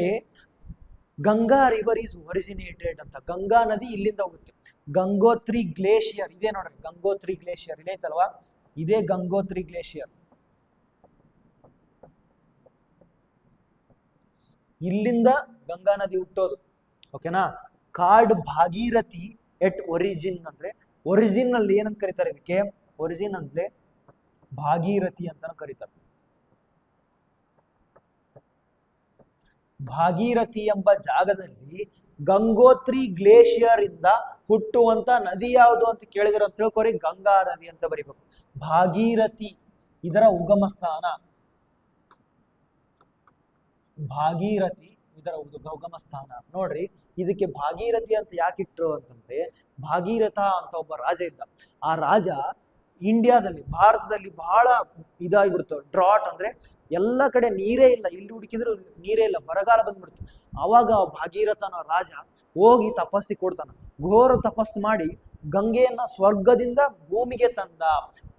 Ganga river is originated ಅಂತ. ಗಂಗಾ ನದಿ ಇಲ್ಲಿಂದ ಹೋಗುತ್ತೆ. ಗಂಗೋತ್ರಿ ಗ್ಲೇಷಿಯರ್ ಇದೆ ನೋಡ್ರಿ, ಗಂಗೋತ್ರಿ ಗ್ಲೇಷಿಯರ್ ಇದೆ ಐತಲ್ವಾ, ಇದೇ ಗಂಗೋತ್ರಿ ಗ್ಲೇಷಿಯರ್. ಇಲ್ಲಿಂದ ಗಂಗಾ ನದಿ ಹುಟ್ಟೋದು. ಓಕೆನಾ. ಕಾರ್ಡ್ ಭಾಗೀರಥಿ ಎಟ್ ಒರಿಜಿನ್ ಅಂದ್ರೆ, ಒರಿಜಿನ್ ಅಲ್ಲಿ ಏನಂತ ಕರೀತಾರೆ ಇದಕ್ಕೆ, ಒರಿಜಿನ್ ಅಂದ್ರೆ ಭಾಗೀರಥಿ ಅಂತಾನು ಕರೀತಾರೆ. ಭಾಗೀರಥಿ ಎಂಬ ಜಾಗದಲ್ಲಿ ಗಂಗೋತ್ರಿ ಗ್ಲೇಷಿಯರ್ ಇಂದ ಹುಟ್ಟುವಂತ ನದಿ ಯಾವುದು ಅಂತ ಕೇಳಿದ್ರೆ ಅಂತ ತಿಳ್ಕೊರಿ, ಗಂಗಾ ನದಿ ಅಂತ ಬರೀಬೇಕು. ಭಾಗೀರಥಿ ಇದರ ಉಗಮ ಸ್ಥಾನ, ಭಾಗೀರಥಿ ಇದರ ಉಗಮ ಸ್ಥಾನ. ನೋಡ್ರಿ, ಇದಕ್ಕೆ ಭಾಗೀರಥಿ ಅಂತ ಯಾಕಿಟ್ರು ಅಂತಂದ್ರೆ, ಭಾಗೀರಥ ಅಂತ ಒಬ್ಬ ರಾಜ ಇದ್ದ. ಆ ರಾಜ ಇಂಡಿಯಾದಲ್ಲಿ, ಭಾರತದಲ್ಲಿ ಬಹಳ ಇದಾಗ್ಬಿಡ್ತು. ಡ್ರಾಟ್ ಅಂದ್ರೆ ಎಲ್ಲ ಕಡೆ ನೀರೇ ಇಲ್ಲ, ಇಲ್ಲಿ ಹುಡುಕಿದ್ರು ನೀರೇ ಇಲ್ಲ, ಬರಗಾಲ ಬಂದ್ಬಿಡ್ತು. ಅವಾಗ ಭಾಗೀರಥ ಅನ್ನೋ ರಾಜ ಹೋಗಿ ತಪಸ್ಸಿಗೆ ಕೊಡ್ತಾನ. ಘೋರ ತಪಸ್ಸು ಮಾಡಿ ಗಂಗೆಯನ್ನ ಸ್ವರ್ಗದಿಂದ ಭೂಮಿಗೆ ತಂದ.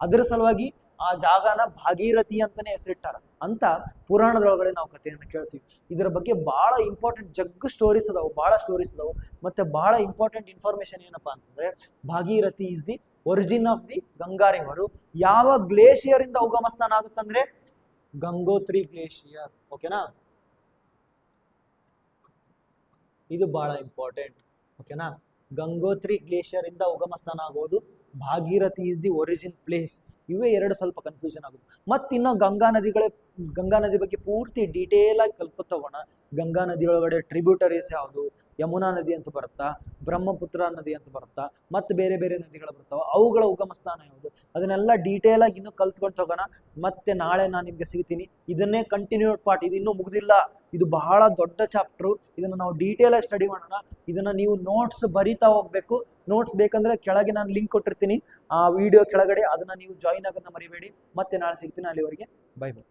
ಅದರ ಸಲುವಾಗಿ ಆ ಜಾಗನ ಭಾಗೀರಥಿ ಅಂತಾನೆ ಹೆಸರಿಟ್ಟಾರ ಅಂತ ಪುರಾಣದೊಳಗಡೆ ನಾವು ಕಥೆಯನ್ನು ಕೇಳ್ತೀವಿ. ಇದರ ಬಗ್ಗೆ ಬಹಳ ಇಂಪಾರ್ಟೆಂಟ್ ಜಗ್ಗು ಸ್ಟೋರೀಸ್ ಅದಾವು, ಬಹಳ ಸ್ಟೋರೀಸ್ ಅದಾವು. ಮತ್ತೆ ಬಹಳ ಇಂಪಾರ್ಟೆಂಟ್ ಇನ್ಫಾರ್ಮೇಶನ್ ಏನಪ್ಪಾ ಅಂತಂದ್ರೆ, Bhagirathi is the origin of the Ganga river. ಯಾವ ಗ್ಲೇಷಿಯರ್ ಇಂದ ಉಗಮ ಸ್ಥಾನ ಆಗುತ್ತಂದ್ರೆ ಗಂಗೋತ್ರಿ ಗ್ಲೇಷಿಯರ್. ಓಕೆನಾ, ಇದು ಬಹಳ ಇಂಪಾರ್ಟೆಂಟ್. ಓಕೆನಾ, ಗಂಗೋತ್ರಿ ಗ್ಲೇಷಿಯರ್ ಇಂದ ಉಗಮ ಸ್ಥಾನ ಆಗೋದು, Bhagirathi is the origin place. ಇವೇ ಎರಡು ಸ್ವಲ್ಪ ಕನ್ಫ್ಯೂಷನ್ ಆಗುತ್ತೆ. ಮತ್ತಿನ್ನು ಗಂಗಾ ನದಿ ಬಗ್ಗೆ ಪೂರ್ತಿ ಡೀಟೇಲ್ ಆಗಿ ಕಲ್ಪತ್ ತಗೋಣ. ಗಂಗಾ ನದಿ ಒಳಗಡೆ ಟ್ರಿಬ್ಯೂಟರೀಸ್ ಯಾವುದು, ಯಮುನಾ ನದಿ ಅಂತ ಬರುತ್ತಾ, ಬ್ರಹ್ಮಪುತ್ರ ನದಿ ಅಂತ ಬರುತ್ತಾ, ಮತ್ತೆ ಬೇರೆ ಬೇರೆ ನದಿಗಳು ಬರ್ತಾವ, ಅವುಗಳ ಉಗಮ ಸ್ಥಾನ ಯಾವುದು, ಅದನ್ನೆಲ್ಲ ಡೀಟೇಲ್ ಆಗಿ ಇನ್ನೂ ಕಲ್ತ್ಕೊಂಡು ತಗೋಣ. ಮತ್ತೆ ನಾಳೆ ನಾನು ನಿಮ್ಗೆ ಸಿಗ್ತೀನಿ. ಇದನ್ನೇ ಕಂಟಿನ್ಯೂಡ್ ಪಾರ್ಟ್, ಇದು ಇನ್ನೂ ಮುಗಿದಿಲ್ಲ, ಇದು ಬಹಳ ದೊಡ್ಡ ಚಾಪ್ಟರ್. ಇದನ್ನ ನಾವು ಡೀಟೇಲ್ ಆಗಿ ಸ್ಟಡಿ ಮಾಡೋಣ. ಇದನ್ನ ನೀವು ನೋಟ್ಸ್ ಬರಿತಾ ಹೋಗ್ಬೇಕು. ನೋಟ್ಸ್ ಬೇಕಂದ್ರೆ ಕೆಳಗೆ ನಾನು ಲಿಂಕ್ ಕೊಟ್ಟಿರ್ತೀನಿ ಆ ವಿಡಿಯೋ ಕೆಳಗಡೆ, ಅದನ್ನ ನೀವು ಜಾಯಿನ್ ಆಗೋದನ್ನ ಮರಿಬೇಡಿ. ಮತ್ತೆ ನಾಳೆ ಸಿಗ್ತೀನಿ. ಅಲ್ಲಿವರೆಗೆ ಬೈ ಬೈ.